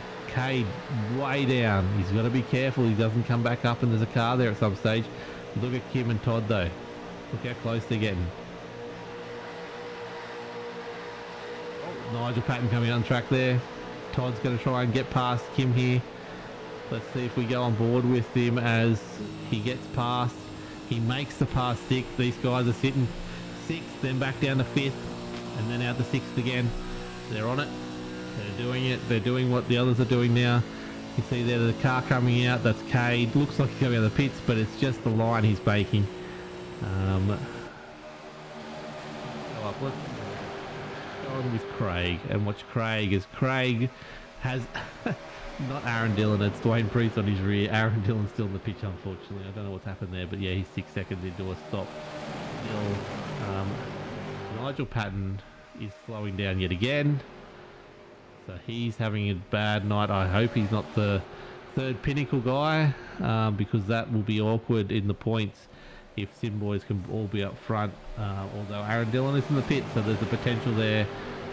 way down. He's got to be careful he doesn't come back up and there's a car there at some stage. Look at Kim and Todd though. Look how close they're getting. Nigel Patton coming on track there. Todd's going to try and get past Kim here. Let's see if we go on board with him as he gets past. He makes the pass 6th. These guys are sitting 6th, then back down to 5th, and then out to 6th again. They're on it. They're doing it. They're doing what the others are doing now. You see there the car coming out. That's Cade. Looks like he's coming out of the pits, but it's just the line he's making. Go up. Let's go on with Craig and watch Craig as Craig has not Aaron Dillon, it's Dwayne Priest on his rear. Aaron Dillon's still in the pitch, unfortunately. I don't know what's happened there, but yeah, he's 6 seconds into a stop. Still, Nigel Patton is slowing down yet again. So he's having a bad night. I hope he's not the third pinnacle guy, because that will be awkward in the points if Sim Boys can all be up front. Although Aaron Dillon is in the pit, so there's a potential there.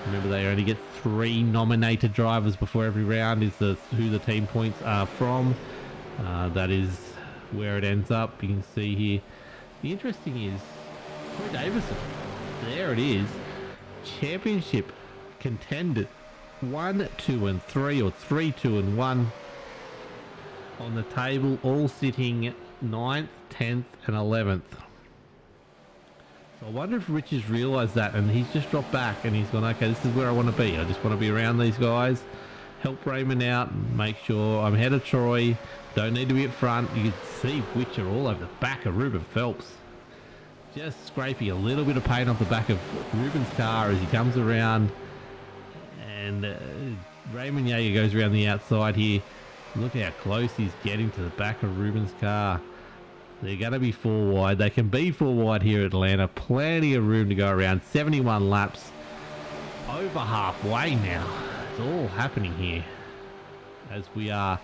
Remember, they only get 3 nominated drivers before every round is who the team points are from. That is where it ends up. You can see here. The interesting is Troy Davison. There it is. Championship contender 1, 2 and 3, or 3, 2 and 1 on the table, all sitting 9th, 10th and 11th. I wonder if Rich has realised that and he's just dropped back and he's gone, okay, this is where I want to be. I just want to be around these guys, help Raymond out and make sure I'm ahead of Troy. Don't need to be at front. You can see Witcher all over the back of Ruben Phelps. Just scraping a little bit of paint off the back of Ruben's car as he comes around. And Raymond Yeager goes around the outside here. Look how close he's getting to the back of Ruben's car. They're going to be 4 wide. They can be 4 wide here at Atlanta. Plenty of room to go around. 71 laps. Over halfway now. It's all happening here. As we are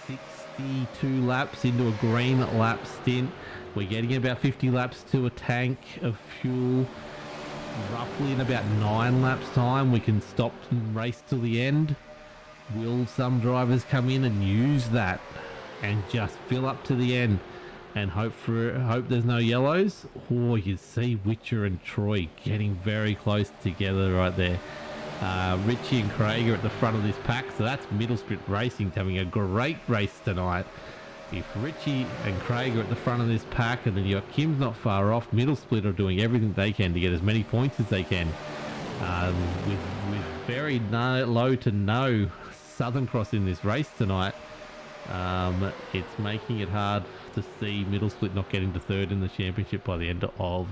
62 laps into a green lap stint. We're getting about 50 laps to a tank of fuel. Roughly in about 9 laps time, we can stop and race till the end. Will some drivers come in and use that and just fill up to the end and hope there's no yellows? Oh, you can see Witcher and Troy getting very close together right there. Richie and Craig are at the front of this pack, so that's Middle Split Racing having a great race tonight. If Richie and Craig are at the front of this pack, and then you got Kim's not far off, Middle Split are doing everything they can to get as many points as they can. With very low to no Southern Cross in this race tonight, it's making it hard to see Middle Split not getting to third in the championship by the end of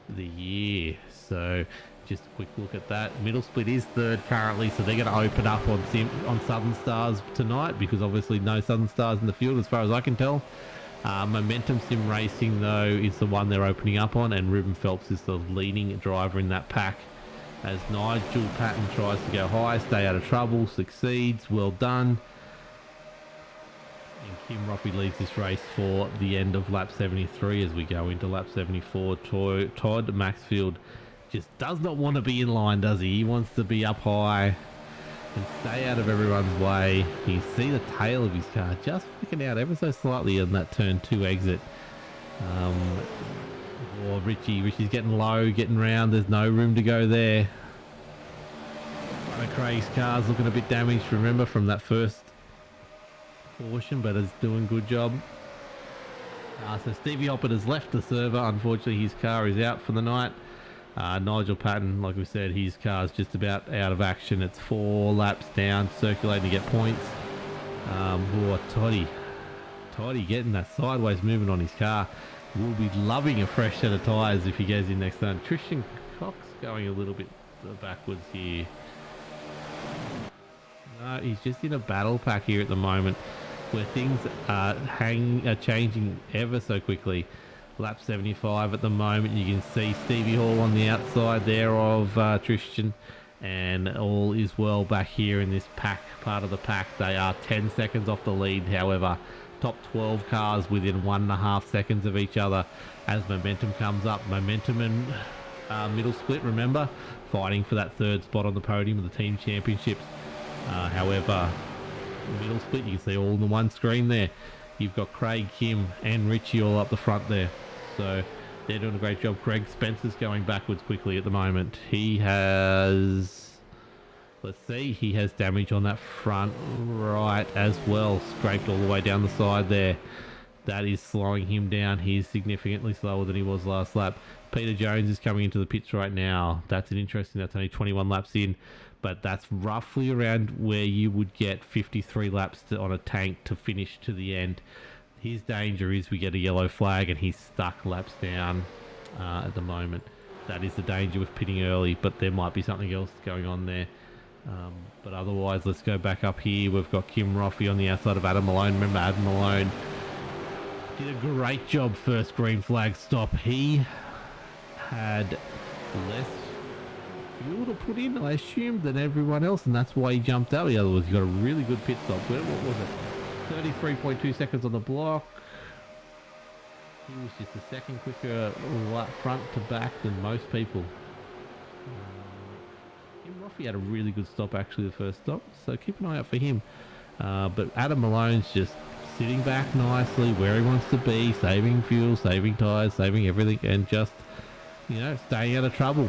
the year. So just a quick look at that. Middle Split is third currently, so they're going to open up on Southern Stars tonight, because obviously no Southern Stars in the field as far as I can tell. Momentum Sim Racing though is the one they're opening up on, and Ruben Phelps is the leading driver in that pack. As Nigel Patton tries to go high, stay out of trouble, succeeds, well done. And Kim Roffey leads this race for the end of lap 73 as we go into lap 74. Todd Maxfield just does not want to be in line, does he? He wants to be up high and stay out of everyone's way. You can see the tail of his car just flicking out ever so slightly on that turn 2 exit. Richie's getting low, getting round. There's no room to go there. One of Craig's car's looking a bit damaged, remember, from that first caution, but is doing a good job. So Stevie Hoppert has left the server. Unfortunately, his car is out for the night. Nigel Patton, like we said, his car's just about out of action. It's 4 laps down, circulating to get points. Toddy getting that sideways movement on his car. Will be loving a fresh set of tyres if he goes in next time. Tristan Cox going a little bit backwards here. No, he's just in a battle pack here at the moment, where things are changing ever so quickly. Lap 75 at the moment. You can see Stevie Hall on the outside there of Tristan, and all is well back here in this pack, part of the pack. They are 10 seconds off the lead, however. Top 12 cars within 1.5 seconds of each other as Momentum comes up. Momentum and Middle Split, remember, fighting for that third spot on the podium of the team championships. However, Middle Split, you can see all in the one screen there. You've got Craig, Kim and Richie all up the front there. So they're doing a great job. Greg Spencer's going backwards quickly at the moment. He has... Let's see, he has damage on that front right as well. Scraped all the way down the side there. That is slowing him down. He's significantly slower than he was last lap. Peter Jones is coming into the pits right now. That's that's only 21 laps in. But that's roughly around where you would get 53 laps on a tank to finish to the end. His danger is we get a yellow flag and he's stuck laps down at the moment. That is the danger with pitting early, but there might be something else going on there. But otherwise, let's go back up here. We've got Kim Roffey on the outside of Adam Malone. Remember, Adam Malone did a great job first green flag stop. He had less fuel to put in, I assumed, than everyone else, and that's why he jumped out. The other was he got a really good pit stop. What was it? 33.2 seconds on the block. He was just a second quicker front to back than most people. Roffey had a really good stop, actually, the first stop, so keep an eye out for him. But Adam Malone's just sitting back nicely where he wants to be, saving fuel, saving tyres, saving everything, and just, staying out of trouble.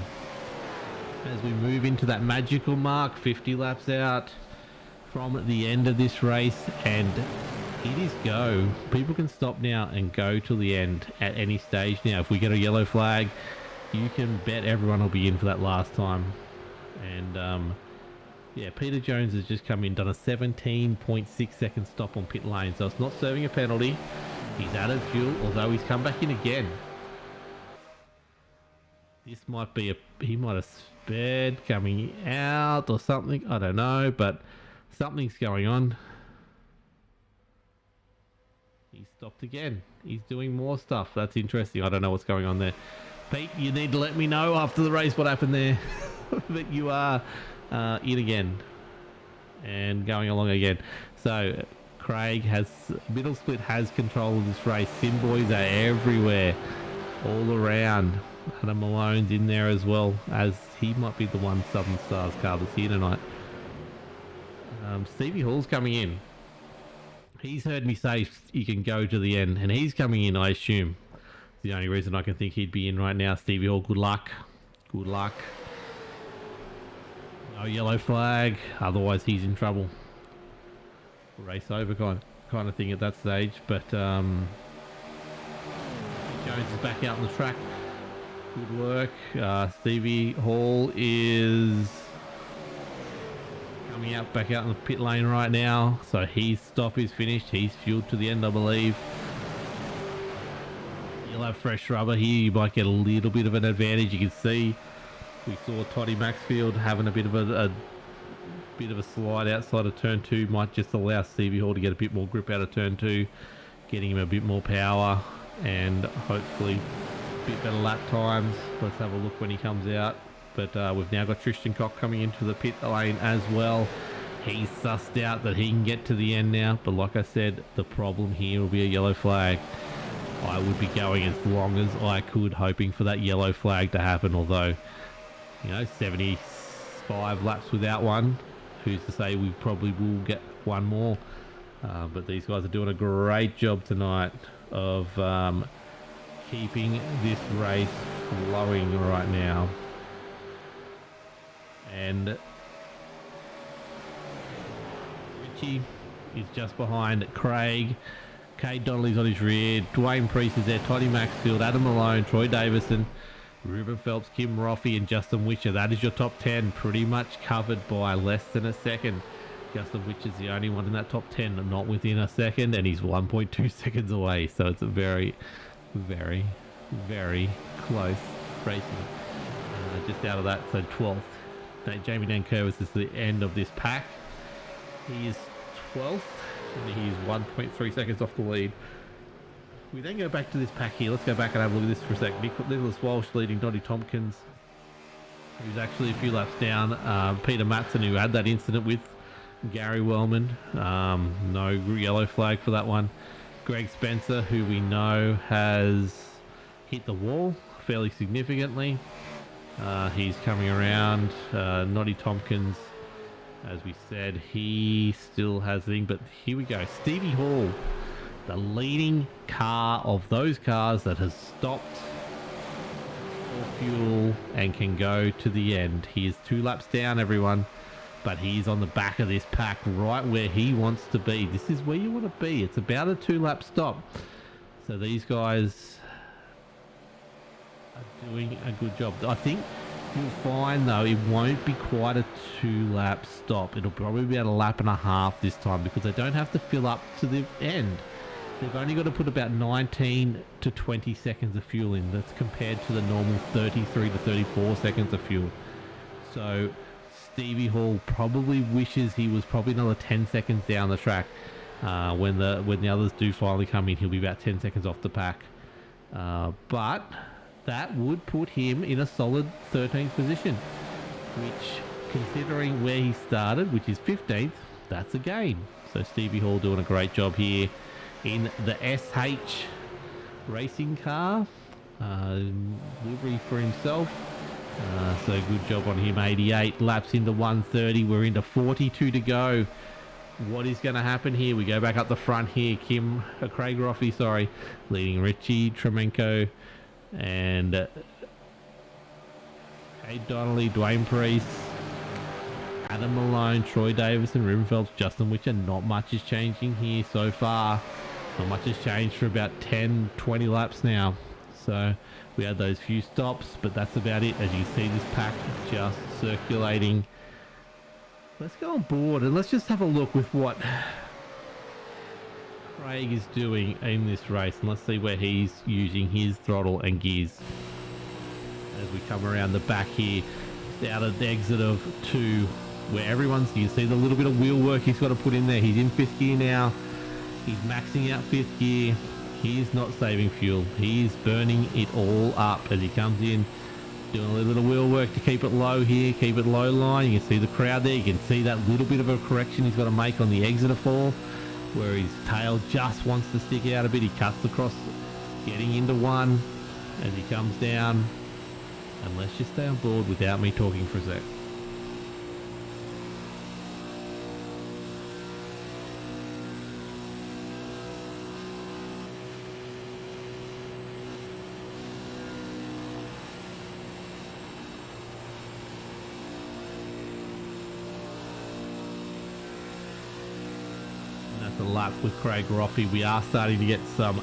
As we move into that magical mark, 50 laps out from the end of this race, and It is go. People can stop now and go to the end at any stage now. If we get a yellow flag, you can bet everyone will be in for that last time. And yeah, Peter Jones has just come in, done a 17.6 second stop on pit lane, so it's not serving a penalty. He's added fuel, although he's come back in again. This might be he might have spared coming out or something, I don't know, but something's going on. He stopped again. He's doing more stuff. That's interesting. I don't know what's going on there. Pete, you need to let me know after the race what happened there. But you are in again and going along again. So Craig has, middle split has control of this race. Sim boys are everywhere, all around. Adam Malone's in there as well, as he might be the one Southern Stars car that's here tonight. Stevie Hall's coming in. He's heard me say you can go to the end, and he's coming in, I assume. It's the only reason I can think he'd be in right now. Stevie Hall, good luck. Good luck. No yellow flag, otherwise he's in trouble. Race over kind of thing at that stage, but Jones is back out on the track. Good work. Stevie Hall is coming out back out in the pit lane right now, so his stop is finished. He's fueled to the end, I believe. You'll have fresh rubber here. You might get a little bit of an advantage. You can see we saw Toddy Maxfield having a bit of a slide outside of turn 2. Might just allow Stevie Hall to get a bit more grip out of turn 2, getting him a bit more power and hopefully a bit better lap times. Let's have a look when he comes out. But we've now got Tristan Cock coming into the pit lane as well. He's sussed out that he can get to the end now, but like I said, the problem here will be a yellow flag. I would be going as long as I could, hoping for that yellow flag to happen, although, you know, 75 laps without one, who's to say we probably will get one more. But these guys are doing a great job tonight of keeping this race flowing right now. And Richie is just behind Craig. Cade Donnelly's on his rear. Dwayne Priest is there. Toddy Maxfield, Adam Malone, Troy Davison, Ruben Phelps, Kim Roffey and Justin Witcher. That is your top 10, pretty much covered by less than a second. Justin Witcher's the only one in that top 10 not within a second, and he's 1.2 seconds away. So it's a very, very, very close racing. Just out of that, so 12th. Jamie Nankervis is the end of this pack. He is 12th, and he's 1.3 seconds off the lead. We then go back to this pack here. Let's go back and have a look at this for a sec. Nicholas Walsh leading Dottie Tompkins, who's actually a few laps down. Peter Matson, who had that incident with Gary Wellman. No yellow flag for that one. Greg Spencer, who we know has hit the wall fairly significantly. He's coming around. Noddy Tompkins, as we said, he still has the thing, but here we go. Stevie Hall, the leading car of those cars that has stopped for fuel and can go to the end. He is 2 laps down, everyone, but he's on the back of this pack, right where he wants to be. This is where you want to be. It's about a 2-lap stop. So these guys are doing a good job. I think you'll find, though, it won't be quite a 2-lap stop. It'll probably be at a lap and a half this time, because they don't have to fill up to the end. They've only got to put about 19 to 20 seconds of fuel in. That's compared to the normal 33 to 34 seconds of fuel. So Stevie Hall probably wishes he was probably another 10 seconds down the track. When the others do finally come in, he'll be about 10 seconds off the pack. But that would put him in a solid 13th position, which, considering where he started, which is 15th, that's a gain. So Stevie Hall doing a great job here in the SH racing car. Livery for himself. So good job on him. 88 laps into 130. We're into 42 to go. What is going to happen here? We go back up the front here. Craig Roffey, sorry, leading Richie Tremenko and Cade Donnelly, Dwayne Priest, Adam Malone, Troy Davison, Rivenfeld, Justin Witcher. Not much is changing here so far. Not much has changed for about 10, 20 laps now. So we had those few stops, but that's about it. As you see this pack just circulating. Let's go on board and let's just have a look with what Craig is doing in this race. And let's see where he's using his throttle and gears. As we come around the back here, out of the exit of 2, where everyone's, you see the little bit of wheel work he's got to put in there. He's in 5th gear now. He's maxing out 5th gear. He's not saving fuel. He's burning it all up as he comes in, doing a little bit of wheel work to keep it low here, keep it low line. You can see the crowd there. You can see that little bit of a correction he's got to make on the exit of 4, where his tail just wants to stick out a bit. He cuts across, getting into 1 as he comes down. And let's just stay on board without me talking for a sec. And that's a lap with Craig Roffey. We are starting to get some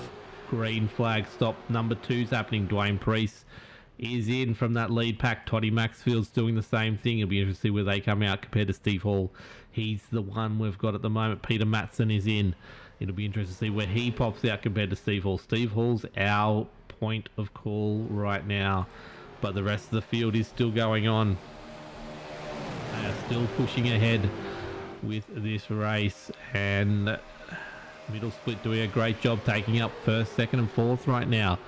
green flag stop. Number 2's happening. Dwayne Priest is in from that lead pack. Toddy Maxfield's doing the same thing. It'll be interesting to see where they come out compared to Steve Hall. He's the one we've got at the moment. Peter Matson is in. It'll be interesting to see where he pops out compared to Steve Hall. Steve Hall's our point of call right now, but the rest of the field is still going on. They are still pushing ahead with this race, and Middle Split doing a great job taking up 1st, 2nd and 4th right now.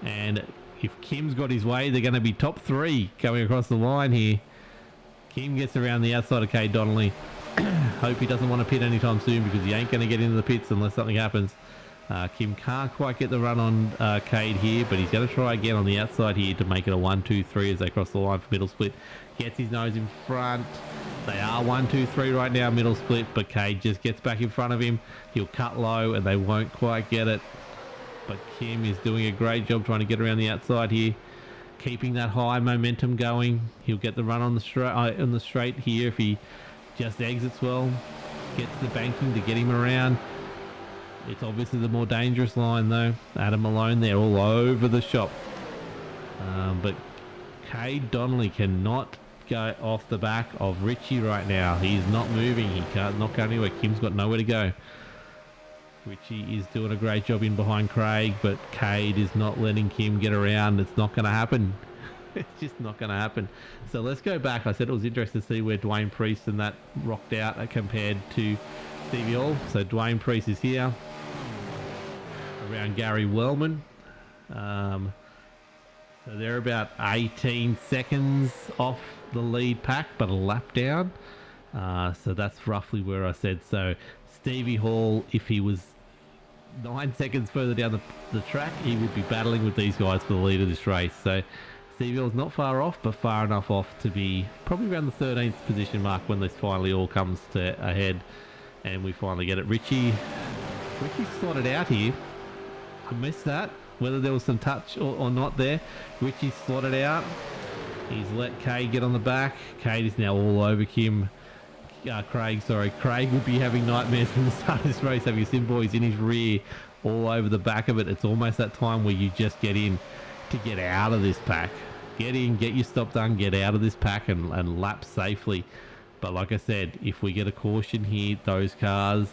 And if Kim's got his way, they're going to be top 3 going across the line here. Kim gets around the outside of Cade Donnelly. Hope he doesn't want to pit anytime soon, because he ain't going to get into the pits unless something happens. Kim can't quite get the run on Cade here, but he's going to try again on the outside here to make it a 1-2-3 as they cross the line for Middle Split. Gets his nose in front. They are 1-2-3 right now, Middle Split, but Cade just gets back in front of him. He'll cut low and they won't quite get it. But Kim is doing a great job trying to get around the outside here, keeping that high momentum going. He'll get the run on the straight here if he just exits well, gets the banking to get him around. It's obviously the more dangerous line though. Adam Malone there all over the shop. But Cade Donnelly cannot go off the back of Richie right now. He's not moving. He can't knock anywhere. Kim's got nowhere to go. Richie is doing a great job in behind Craig, but Cade is not letting Kim get around. It's not going to happen. It's just not going to happen. So let's go back. I said it was interesting to see where Dwayne Priest and that rocked out compared to Stevie Hall. So Dwayne Priest is here around Gary Wellman. So they're about 18 seconds off the lead pack, but a lap down. So that's roughly where I said. So Stevie Hall, if he was 9 seconds further down the track, he would be battling with these guys for the lead of this race. So Stevie Hall's not far off, but far enough off to be probably around the 13th position mark when this finally all comes to a head and we finally get it. Richie slotted out here. I missed that, whether there was some touch or not there. Richie slotted out. He's let Cade get on the back. Cade is now all over Kim. Craig would be having nightmares from the start of this race, having Sim Boys in his rear all over the back of it. It's almost that time where you just get in to get out of this pack. Get in, get your stop done, get out of this pack and lap safely. But like I said, if we get a caution here, those cars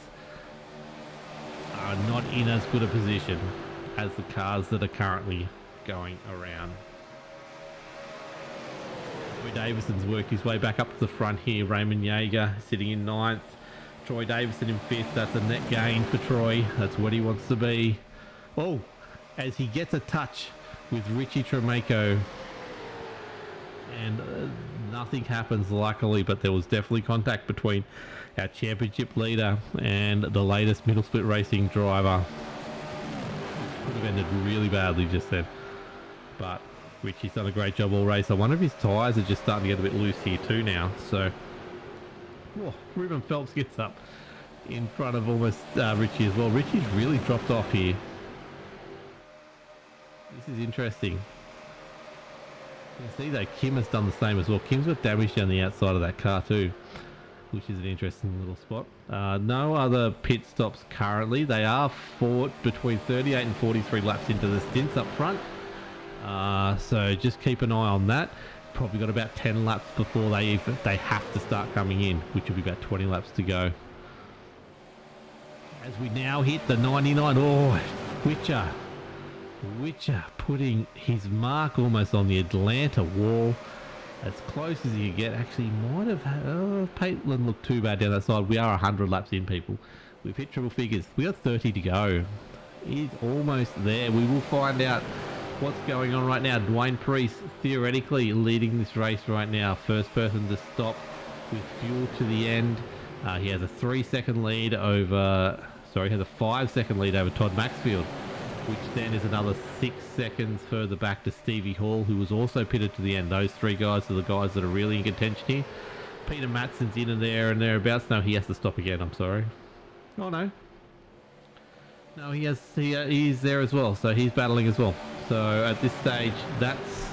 are not in as good a position as the cars that are currently going around. Troy Davison's worked his way back up to the front here. Raymond Yeager sitting in 9th. Troy Davison in 5th. That's a net gain for Troy. That's what he wants to be. Oh, as he gets a touch with Richie Tremaco. And nothing happens luckily, but there was definitely contact between our championship leader and the latest Middle Split Racing driver. Could have ended really badly just then. But Richie's done a great job all race. I wonder if his tyres are just starting to get a bit loose here too now. So, Ruben Phelps gets up in front of almost Richie as well. Richie's really dropped off here. This is interesting. You can see that Kim has done the same as well. Kim's got damage down the outside of that car too, which is an interesting little spot. No other pit stops currently. They are fought between 38 and 43 laps into the stints up front. So just keep an eye on that. Probably got about 10 laps before they have to start coming in, which will be about 20 laps to go. As we now hit the 99. Oh, Witcher putting his mark almost on the Atlanta wall. As close as you get. Actually, might have had... Oh, Patelin looked too bad down that side. We are 100 laps in, people. We've hit triple figures. We got 30 to go. He's almost there. We will find out what's going on right now. Dwayne Priest theoretically leading this race right now. First person to stop with fuel to the end. He has a 3-second lead over... Sorry, he has a 5-second lead over Todd Maxfield, which then is another 6 seconds further back to Stevie Hall, who was also pitted to the end. Those three guys are the guys that are really in contention here. Peter Matson's in and there and thereabouts. No, he has to stop again. I'm sorry. Oh, no. No, he's there as well. So he's battling as well. So at this stage, that's...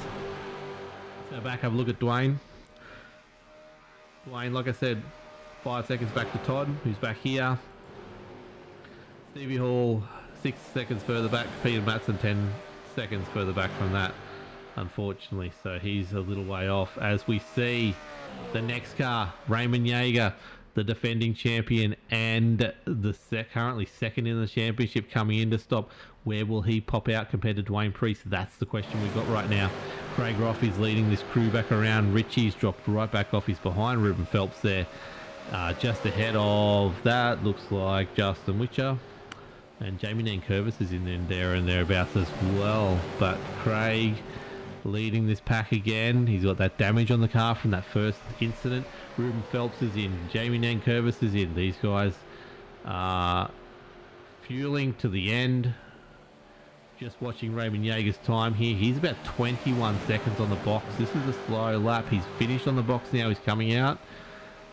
Let's go back, have a look at Dwayne. Dwayne, like I said, 5 seconds back to Todd, who's back here. Stevie Hall... 6 seconds further back. Peter Matson 10 seconds further back from that, unfortunately. So he's a little way off. As we see the next car, Raymond Yeager, the defending champion and the currently second in the championship, coming in to stop. Where will he pop out compared to Dwayne Priest? That's the question we've got right now. Craig Roffey's leading this crew back around. Richie's dropped right back off. He's behind Ruben Phelps there. Just ahead of that looks like Justin Witcher. And Jamie Nankervis is in there and thereabouts as well. But Craig leading this pack again. He's got that damage on the car from that first incident. Ruben Phelps is in. Jamie Nankervis is in. These guys are fueling to the end. Just watching Raymond Yeager's time here. He's about 21 seconds on the box. This is a slow lap. He's finished on the box now. He's coming out.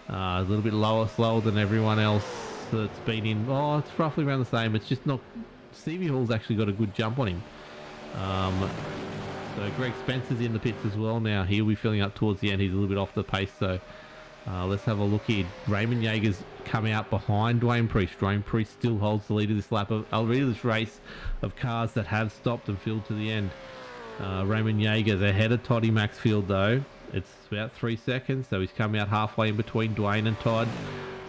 A little bit slower than everyone else that's been in. Oh, it's roughly around the same. It's just not... Stevie Hall's actually got a good jump on him. So Greg Spencer's in the pits as well now. He'll be filling up towards the end. He's a little bit off the pace, so let's have a look here. Raymond Yeager's come out behind Dwayne Priest. Dwayne Priest still holds the lead of this lap of this race of cars that have stopped and filled to the end. Raymond Yeager's ahead of Toddy Maxfield though. It's about 3 seconds, so he's come out halfway in between Dwayne and Todd.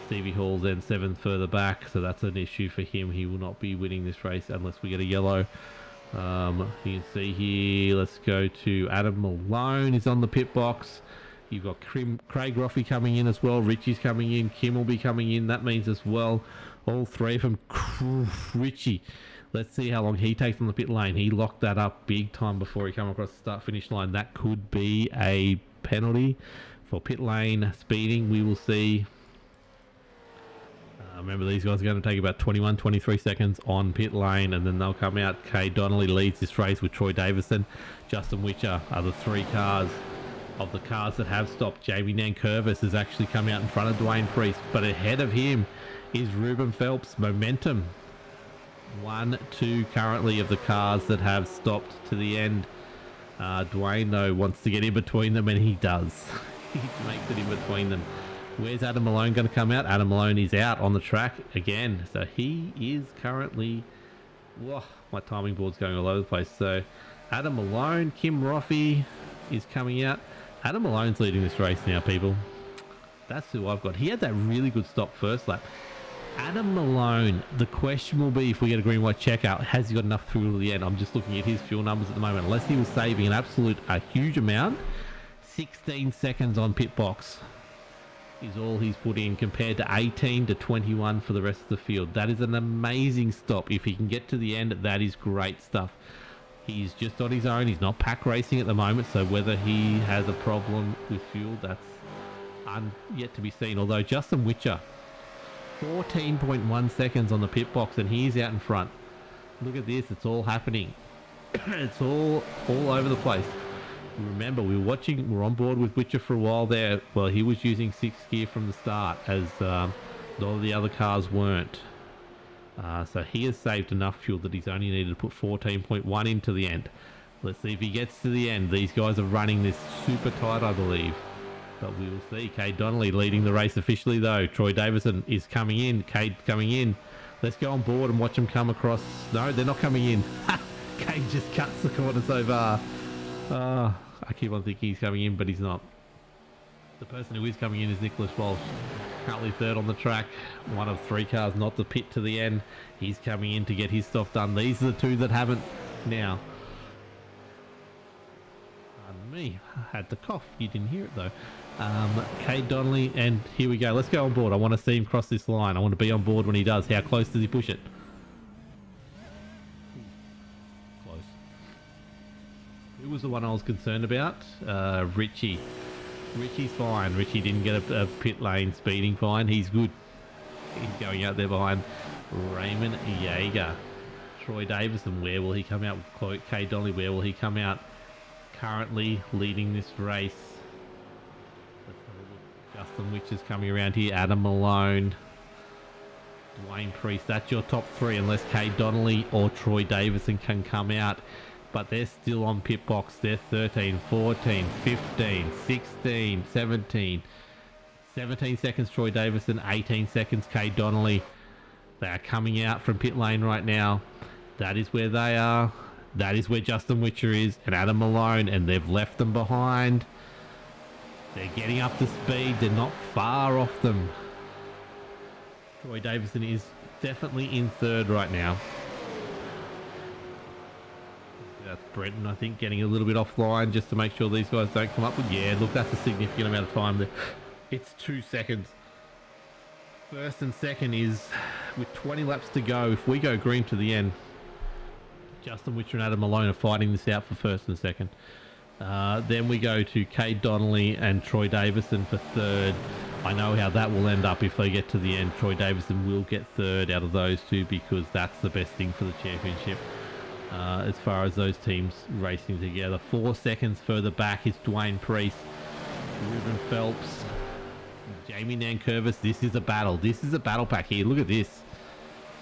Stevie Hall's then 7 further back, so that's an issue for him. He will not be winning this race unless we get a yellow. You can see here, let's go to Adam Malone is on the pit box. You've got Craig Roffey coming in as well. Richie's coming in. Kim will be coming in. That means as well, all three of them. Richie, let's see how long he takes on the pit lane. He locked that up big time before he came across the start-finish line. That could be a penalty for pit lane speeding. We will see. Remember, these guys are going to take about 23 seconds on pit lane, and then they'll come out. Kay Donnelly leads this race with Troy Davison. Justin Witcher are the three cars of the cars that have stopped. Jamie Nankervis has actually come out in front of Dwayne Priest, but ahead of him is Ruben Phelps. Momentum 1, 2 currently of the cars that have stopped to the end. Dwayne, though, wants to get in between them, and he does. He makes it in between them. Where's Adam Malone going to come out? Adam Malone is out on the track again. So he is currently... Whoa, my timing board's going all over the place. So Adam Malone, Kim Roffey is coming out. Adam Malone's leading this race now, people. That's who I've got. He had that really good stop first lap. Adam Malone, the question will be, if we get a green white checkout, has he got enough fuel to the end? I'm just looking at his fuel numbers at the moment. Unless he was saving a huge amount, 16 seconds on pit box is all he's put in, compared to 18 to 21 for the rest of the field. That is an amazing stop. If he can get to the end, that is great stuff. He's just on his own. He's not pack racing at the moment, so whether he has a problem with fuel, that's yet to be seen. Although Justin Witcher, 14.1 seconds on the pit box, and he's out in front. Look at this. It's all happening. It's all over the place. Remember, we're on board with Witcher for a while there. Well, he was using 6th gear from the start, as a lot of the other cars weren't. So he has saved enough fuel that he's only needed to put 14.1 into the end. Let's see if he gets to the end. These guys are running this super tight, I believe. But we will see. Cade Donnelly leading the race officially, though. Troy Davison is coming in. Cade coming in. Let's go on board and watch them come across. No, they're not coming in. Cade just cuts the corner so far. I keep on thinking he's coming in, but he's not. The person who is coming in is Nicholas Walsh. Currently third on the track. One of 3 cars not to pit to the end. He's coming in to get his stuff done. These are the 2 that haven't now. Pardon me. I had the cough. You didn't hear it though. Cade Donnelly, and here we go. Let's go on board. I want to see him cross this line. I want to be on board when he does. How close does he push it? Close. Who was the one I was concerned about? Richie. Richie's fine. Richie didn't get a pit lane speeding fine. He's good. He's going out there behind Raymond Yeager. Troy Davison, where will he come out? Cade Donnelly, where will he come out? Currently leading this race. Justin Witch is coming around here. Adam Malone. Dwayne Priest. That's your top 3 unless Cade Donnelly or Troy Davison can come out. But they're still on pit box. They're 13, 14, 15, 16, 17. 17 seconds Troy Davison, 18 seconds Cade Donnelly. They are coming out from pit lane right now. That is where they are. That is where Justin Witcher is and Adam Malone, and they've left them behind. They're getting up to speed. They're not far off them. Troy Davison is definitely in third right now. That's Brenton, I think, getting a little bit offline just to make sure these guys don't come up with... Yeah, look, that's a significant amount of time there. It's 2 seconds. First and second is with 20 laps to go. If we go green to the end, Justin Witcher and Adam Malone are fighting this out for first and second. Then we go to Cade Donnelly and Troy Davison for third. I know how that will end up if they get to the end. Troy Davison will get third out of those 2 because that's the best thing for the championship. As far as those teams racing together. 4 seconds further back is Dwayne Priest, Ruben Phelps, Jamie Nankervis. This is a battle. This is a battle pack here. Look at this.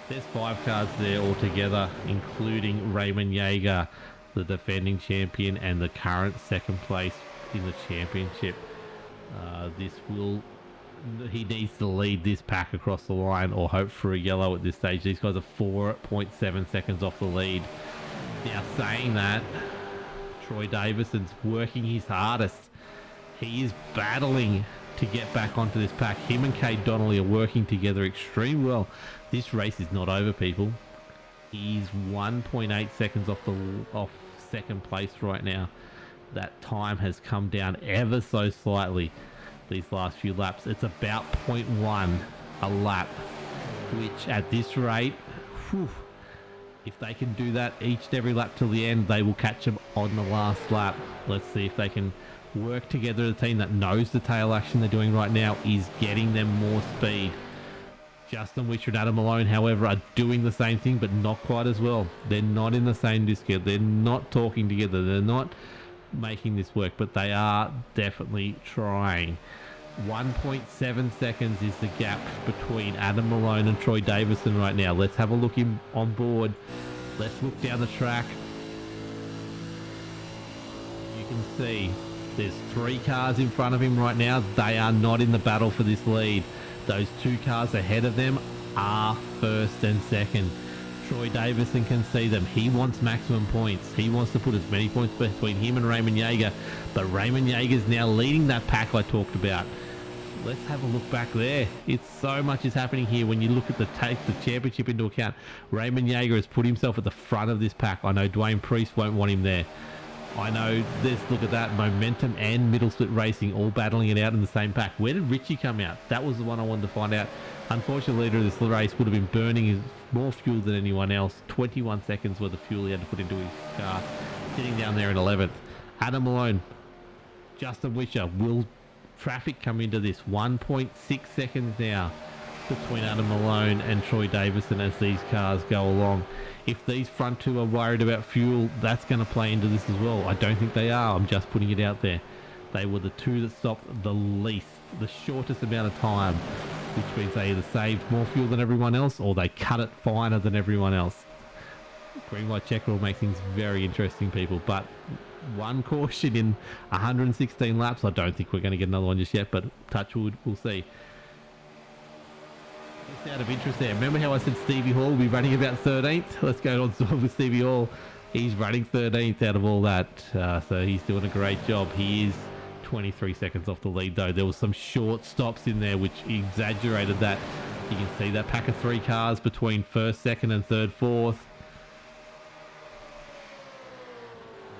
There's 5 cars there altogether, including Raymond Yeager, the defending champion and the current second place in the championship. He needs to lead this pack across the line or hope for a yellow at this stage. These guys are 4.7 seconds off the lead. Now, saying that, Troy Davison's working his hardest. He is battling to get back onto this pack. Him and Cade Donnelly are working together extremely well. This race is not over, people. He's 1.8 seconds off second place right now. That time has come down ever so slightly these last few laps. It's about 0.1 a lap, which at this rate, if they can do that each and every lap till the end, they will catch them on the last lap. Let's see if they can work together. The team that knows the tail action they're doing right now is getting them more speed. Justin Witcher and Adam Malone, however, are doing the same thing, but not quite as well. They're not in the same disc. They're not talking together. They're not making this work, but they are definitely trying. 1.7 seconds is the gap between Adam Malone and Troy Davison right now. Let's have a look on board. Let's look down the track. You can see there's 3 cars in front of him right now. They are not in the battle for this lead. Those 2 cars ahead of them are first and second. Troy Davison can see them. He wants maximum points. He wants to put as many points between him and Raymond Yeager. But Raymond Yeager's now leading that pack I talked about. Let's have a look back there. It's so much is happening here when you look at take the championship into account. Raymond Yeager has put himself at the front of this pack. I know Dwayne Priest won't want him there. I know, let's look at that. Momentum and Middle Split Racing all battling it out in the same pack. Where did Richie come out? That was the one I wanted to find out. Unfortunately, the leader of this race would have been burning more fuel than anyone else. 21 seconds worth of fuel he had to put into his car. Sitting down there in 11th. Adam Malone, Justin Wisher. Will traffic come into this? 1.6 seconds now between Adam Malone and Troy Davison as these cars go along. If these front 2 are worried about fuel, that's going to play into this as well. I don't think they are. I'm just putting it out there. They were the 2 that stopped the least, the shortest amount of time, which means they either saved more fuel than everyone else or they cut it finer than everyone else. green white checker will make things very interesting, people. But one caution in 116 laps. I don't think we're going to get another one just yet, but touch wood, we'll see. Just out of interest there, remember how I said Stevie Hall will be running about 13th? Let's go on with Stevie Hall. He's running 13th out of all that, so he's doing a great job. He is 23 seconds off the lead, though. There was some short stops in there which exaggerated that. You can see that pack of 3 cars between first, second and third, fourth.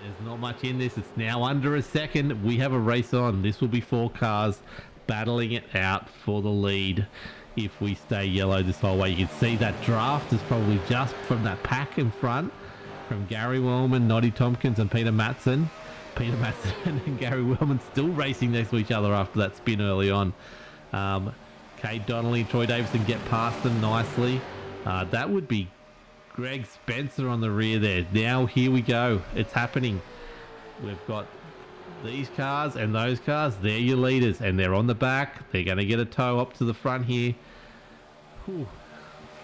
There's not much in this. It's now under a second. We have a race on. This will be 4 cars battling it out for the lead if we stay yellow this whole way. You can see that draft is probably just from that pack in front, from Gary Wellman, Noddy Tompkins and Peter Matson. Peter Matson and Gary Wellman still racing next to each other after that spin early on. Kate Donnelly and Troy Davison get past them nicely. That would be Greg Spencer on the rear there. Now here we go. It's happening. We've got these cars and those cars. They're your leaders and they're on the back. They're going to get a tow up to the front here. Whew.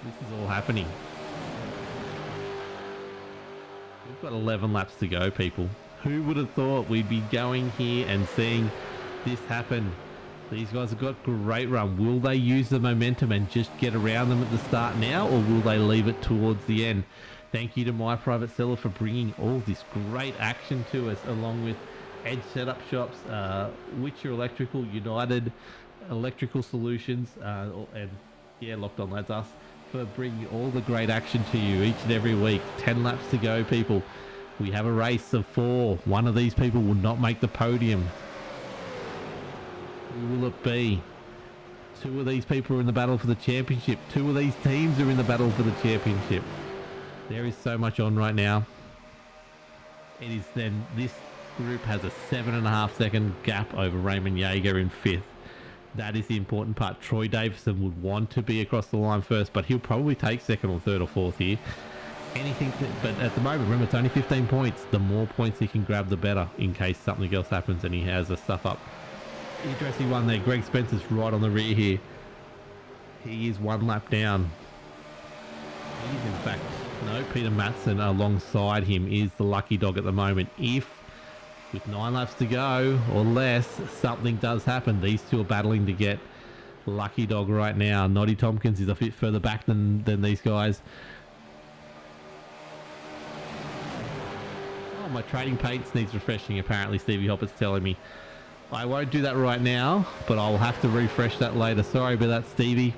This is all happening. We've got 11 laps to go, people. Who would have thought we'd be going here and seeing this happen? These guys have got great run. Will they use the momentum and just get around them at the start now, or will they leave it towards the end? Thank you to My Private Cellar for bringing all this great action to us, along with Edge Setup Shops, Witcher Electrical, United Electrical Solutions, and yeah, Locked On Lads, us, for bringing all the great action to you each and every week. 10 laps to go, people. We have a race of 4. One of these people will not make the podium. Who will it be? 2 of these people are in the battle for the championship. 2 of these teams are in the battle for the championship. There is so much on right now. It is then, this group has a 7.5 second gap over Raymond Yeager in 5th. That is the important part. Troy Davison would want to be across the line first, but he'll probably take 2nd or 3rd or 4th here. But at the moment, remember, it's only 15 points. The more points he can grab, the better, in case something else happens and he has a stuff up. Interesting one there. Greg Spencer's right on the rear here. He is 1 lap down. He is, in fact, no, Peter Matson alongside him is the lucky dog at the moment. If, with 9 laps to go or less, something does happen, these 2 are battling to get lucky dog right now. Noddy Tompkins is a bit further back than these guys. My trading paints needs refreshing, apparently. Stevie Hopper's telling me. I won't do that right now, but I'll have to refresh that later. Sorry about that, Stevie.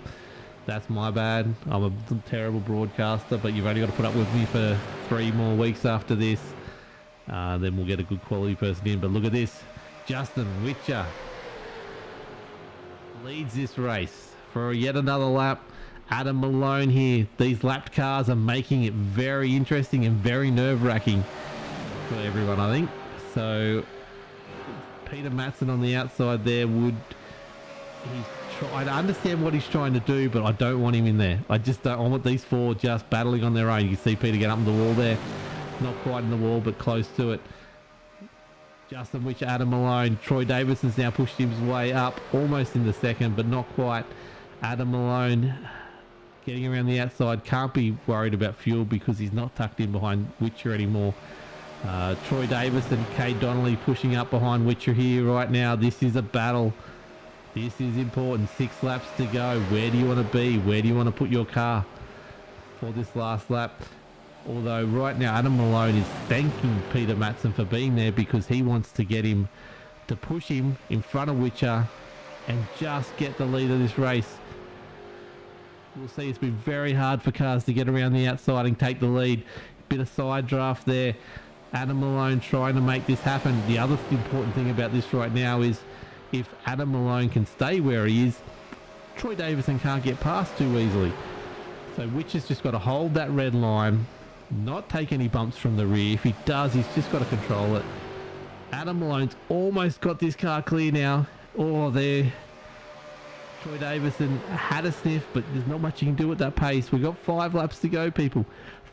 That's my bad. I'm a terrible broadcaster, but you've only got to put up with me for 3 more weeks after this. Then we'll get a good quality person in. But look at this. Justin Witcher leads this race for yet another lap. Adam Malone here. These lapped cars are making it very interesting and very nerve-wracking for everyone, I think. So Peter Matson on the outside there I understand what he's trying to do, but I don't want him in there. I want these 4 just battling on their own. You can see Peter get up in the wall there, not quite in the wall but close to it. Justin Witcher, Adam Malone, Troy Davison's now pushed his way up almost in the second, but not quite. Adam Malone getting around the outside, can't be worried about fuel because he's not tucked in behind Witcher anymore. Troy Davis and Kate Donnelly pushing up behind Witcher here right now. This is a battle. This is important. 6 laps to go. Where do you want to be? Where do you want to put your car for this last lap? Although right now Adam Malone is thanking Peter Matson for being there because he wants to get him to push him in front of Witcher and just get the lead of this race. We'll see. It's been very hard for cars to get around the outside and take the lead. Bit of side draft there. Adam Malone trying to make this happen. The other important thing about this right now is if Adam Malone can stay where he is, Troy Davison can't get past too easily. So Witcher's just got to hold that red line, not take any bumps from the rear. If he does, he's just got to control it. Adam Malone's almost got this car clear now. Oh, there. Troy Davison had a sniff, but there's not much you can do at that pace. We've got 5 laps to go, people.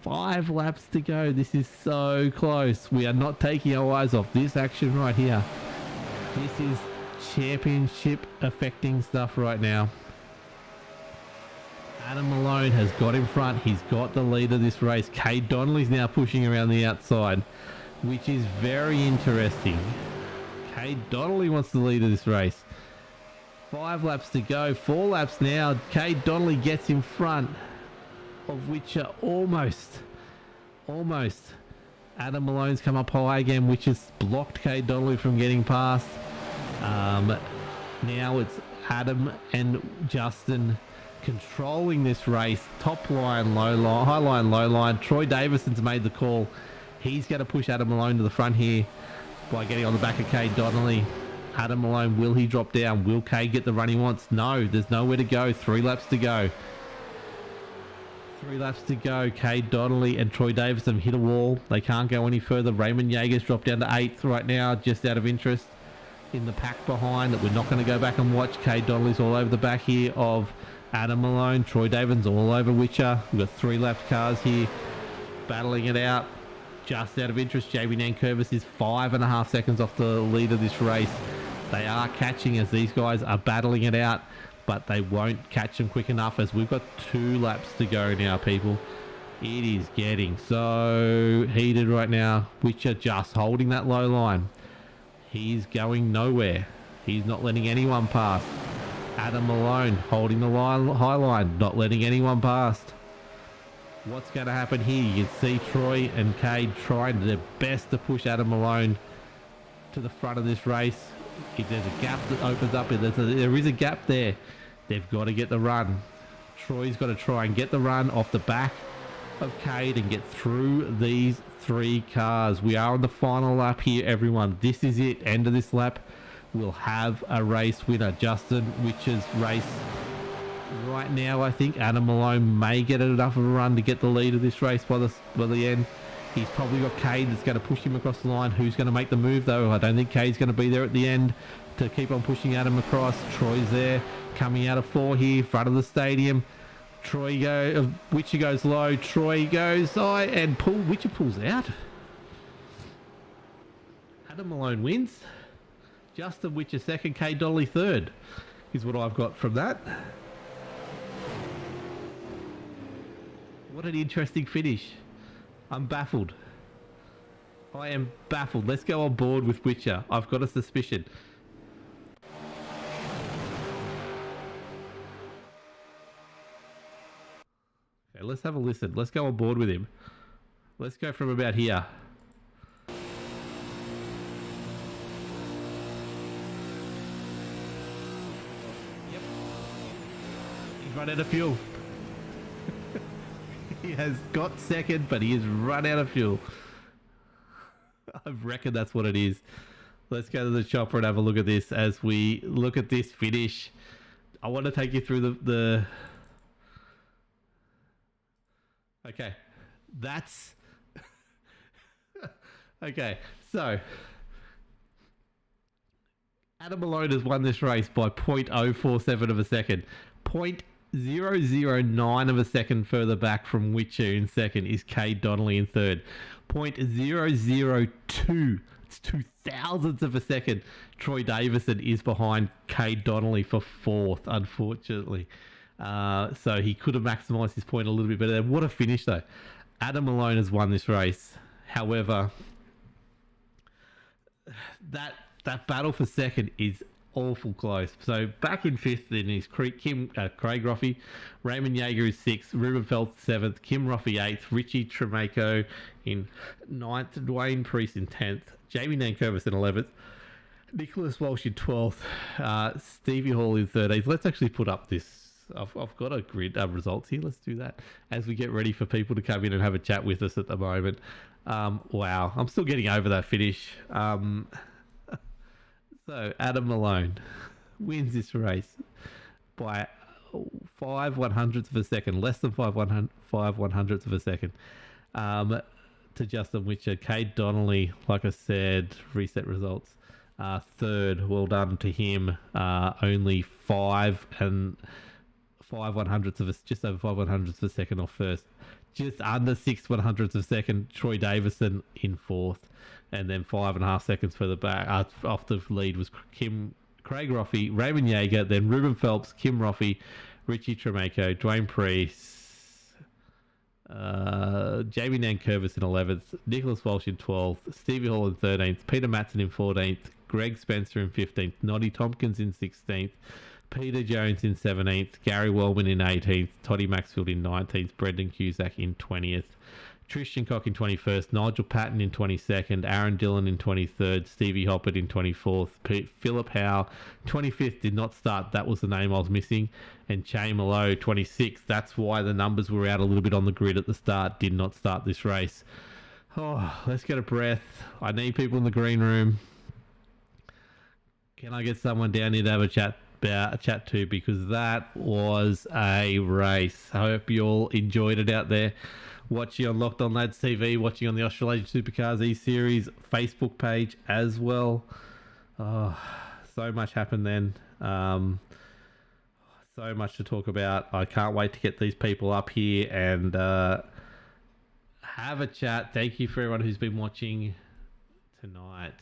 5 laps to go. This is so close. We are not taking our eyes off this action right here. This is championship affecting stuff right now. Adam Malone has got in front. He's got the lead of this race. Cade Donnelly's now pushing around the outside, which is very interesting. Cade Donnelly wants the lead of this race. 5 laps to go. 4 laps now. Cade Donnelly gets in front of which are almost. Adam Malone's come up high again, which has blocked Cade Donnelly from getting past. Now it's Adam and Justin controlling this race. Top line, low line, high line, low line. Troy Davison's made the call. He's going to push Adam Malone to the front here by getting on the back of Cade Donnelly. Adam Malone, will he drop down? Will Cade get the run he wants? No, there's nowhere to go. 3 laps to go. 3 laps to go. Cade Donnelly and Troy Davison hit a wall. They can't go any further. Raymond Yeager's dropped down to 8th right now, just out of interest. In the pack behind that we're not going to go back and watch. Cade Donnelly's all over the back here of Adam Malone. Troy Davison's all over Witcher. We've got 3 lap cars here battling it out. Just out of interest, JB Nankervis is 5.5 seconds off the lead of this race. They are catching as these guys are battling it out, but they won't catch them quick enough as we've got 2 laps to go now, people. It is getting so heated right now. Witcher just holding that low line. He's going nowhere. He's not letting anyone past. Adam Malone holding the high line, not letting anyone past. What's going to happen here? You can see Troy and Cade trying their best to push Adam Malone to the front of this race. If there's a gap that opens up, there is a gap there. They've got to get the run. Troy's got to try and get the run off the back of Cade and get through these 3 cars. We are on the final lap here, everyone. This is it. End of this lap. We'll have a race winner. Justin Witcher's race right now. I think Adam Malone may get enough of a run to get the lead of this race by the end. He's probably got Cade that's going to push him across the line. Who's going to make the move though? I don't think Cade's going to be there at the end to keep on pushing Adam across. Troy's there, coming out of 4 here, front of the stadium. Witcher goes low. Troy goes high and Witcher pulls out. Adam Malone wins. Justin Witcher second, Cade Donnelly third is what I've got from that. What an interesting finish. I'm baffled. I am baffled. Let's go on board with Witcher. I've got a suspicion. Okay, let's have a listen. Let's go on board with him. Let's go from about here. Yep. He's run out of fuel. He has got second, but he has run out of fuel. I reckon that's what it is. Let's go to the chopper and have a look at this as we look at this finish. I want to take you through the... Okay, that's... Okay, so... Adam Malone has won this race by 0.047 of a second. 0.009 of a second further back from Witcher in second is Cade Donnelly in third. 0.002, it's 0.002 of a second. Troy Davison is behind Cade Donnelly for fourth, unfortunately. So he could have maximised his point a little bit better. What a finish though. Adam Malone has won this race. However, that battle for second is awful close. So back in fifth then is Craig Roffey. Raymond Yeager is sixth. Ruben Phelps seventh. Kim Roffey eighth. Richie Tremaco in ninth. Dwayne Priest in 10th. Jamie Nankervis in 11th. Nicholas Walsh in 12th. Stevie Hall in 13th. Let's actually put up this. I've got a grid of results here. Let's do that as we get ready for people to come in and have a chat with us at the moment. Wow, I'm still getting over that finish. So Adam Malone wins this race by 5/100ths of a second, less than 5/100ths of a second, to Justin Witcher. Cade Donnelly, like I said, reset results. Third, well done to him. Only 5/100ths of a, just over 5/100ths of a second off first. Just under 6/100ths of a second, Troy Davison in fourth. And then 5.5 seconds further back off the lead was Craig Roffey, Raymond Yeager, then Ruben Phelps, Kim Roffey, Richie Tremaco, Dwayne Priest, Jamie Nankervis in 11th, Nicholas Walsh in 12th, Stevie Hall in 13th, Peter Matson in 14th, Greg Spencer in 15th, Noddy Tompkins in 16th, Peter Jones in 17th, Gary Wellman in 18th, Toddy Maxfield in 19th, Brendan Cusack in 20th, Tristan Cock in 21st, Nigel Patton in 22nd, Aaron Dillon in 23rd, Stevie Hoppert in 24th, Philip Howe 25th did not start. That was the name I was missing. And Che Malo 26th. That's why the numbers were out a little bit on the grid at the start. Did not start this race. Oh, let's get a breath. I need people in the green room. Can I get someone down here to have a chat to? Because that was a race. I hope you all enjoyed it out there. Watching on Locked On Lads TV, watching on the Australasian Supercars eSeries Facebook page as well. Oh, so much happened then. So much to talk about. I can't wait to get these people up here and have a chat. Thank you for everyone who's been watching tonight.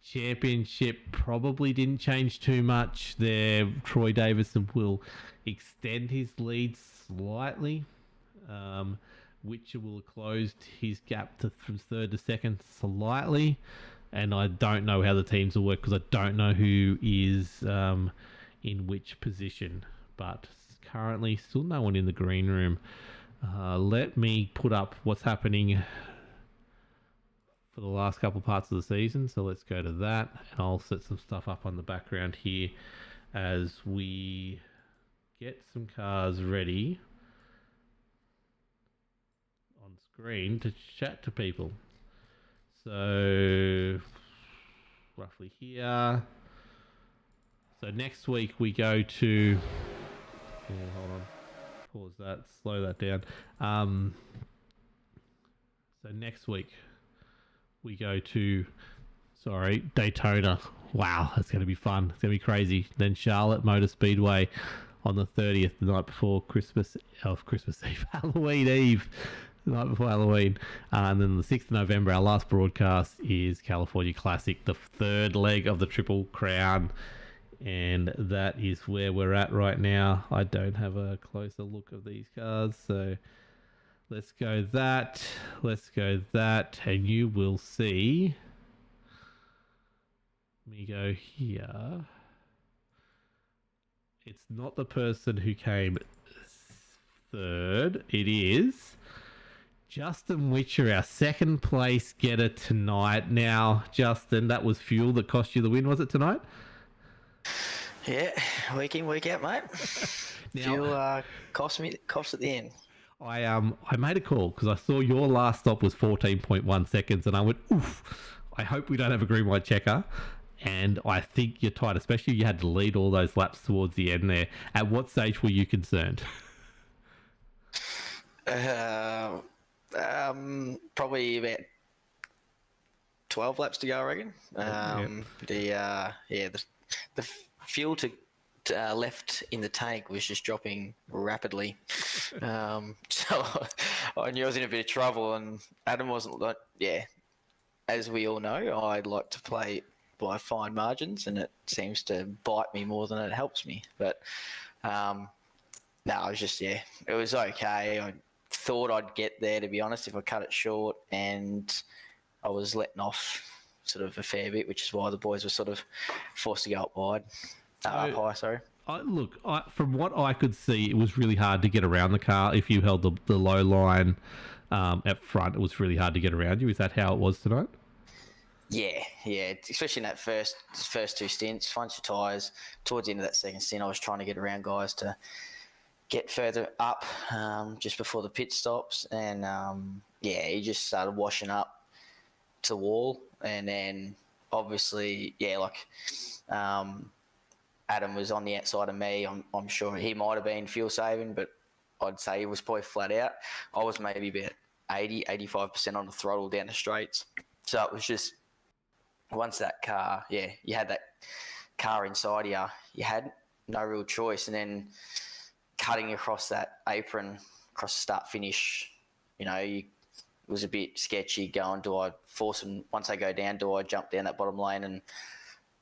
Championship probably didn't change too much there. Troy Davison will extend his lead slightly. Witcher will have closed his gap from third to second slightly, and I don't know how the teams will work because I don't know who is in which position, but currently still no one in the green room. Let me put up what's happening for the last couple parts of the season, so let's go to that, and I'll set some stuff up on the background here as we get some cars ready on screen to chat to people. So roughly here. So next week we go to hold on, pause that, slow that down. So next week we go to Daytona. Wow, that's going to be fun. It's going to be crazy. Then Charlotte Motor Speedway on the 30th, the night before Christmas Eve, Halloween Eve, the night before Halloween. And then the 6th of November, our last broadcast is California Classic, the third leg of the Triple Crown. And that is where we're at right now. I don't have a closer look of these cars, so let's go that, and you will see me go here. It's not the person who came third. It is Justin Witcher, our second place getter tonight. Now, Justin, that was fuel that cost you the win, was it tonight? Yeah, week in, week out, mate. Now, Fuel costs at the end. I made a call because I saw your last stop was 14.1 seconds, and I went, oof, I hope we don't have a green white checker. And I think you're tight, especially you had to lead all those laps towards the end there. At what stage were you concerned? Probably about 12 laps to go, I reckon. The fuel to left in the tank was just dropping rapidly. So I knew I was in a bit of trouble, and Adam wasn't like, as we all know, I like to play by fine margins, and it seems to bite me more than it helps me. But no, it was just, it was okay. I thought I'd get there, to be honest, if I cut it short, and I was letting off sort of a fair bit, which is why the boys were sort of forced to go up wide. Up high, sorry. From what I could see, it was really hard to get around the car. If you held the low line up front, it was really hard to get around you. Is that how it was tonight? Yeah, especially in that first two stints. Once your tyres, towards the end of that second stint, I was trying to get around guys to get further up just before the pit stops, and he just started washing up to the wall, and then obviously, Adam was on the outside of me. I'm sure he might have been fuel saving, but I'd say he was probably flat out. I was maybe about 85% on the throttle down the straights. So it was just, once that car, you had that car inside you had no real choice. And then cutting across that apron, across the start finish, it was a bit sketchy going, do I force them, once they go down, do I jump down that bottom lane and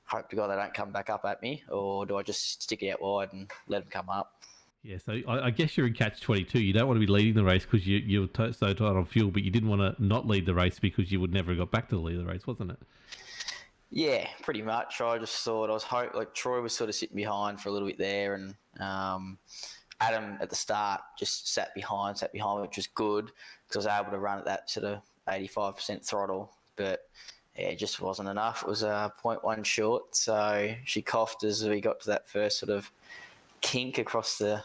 hope to God they don't come back up at me, or do I just stick it out wide and let them come up? Yeah, so I guess you're in catch 22. You don't want to be leading the race because you're so tight on fuel, but you didn't want to not lead the race because you would never have got back to the lead of the race, wasn't it? Yeah, pretty much. I just thought like Troy was sort of sitting behind for a little bit there, and Adam at the start just sat behind, which was good because I was able to run at that sort of 85% throttle, but yeah, it just wasn't enough. It was point 0.1 short, so she coughed as we got to that first sort of kink across the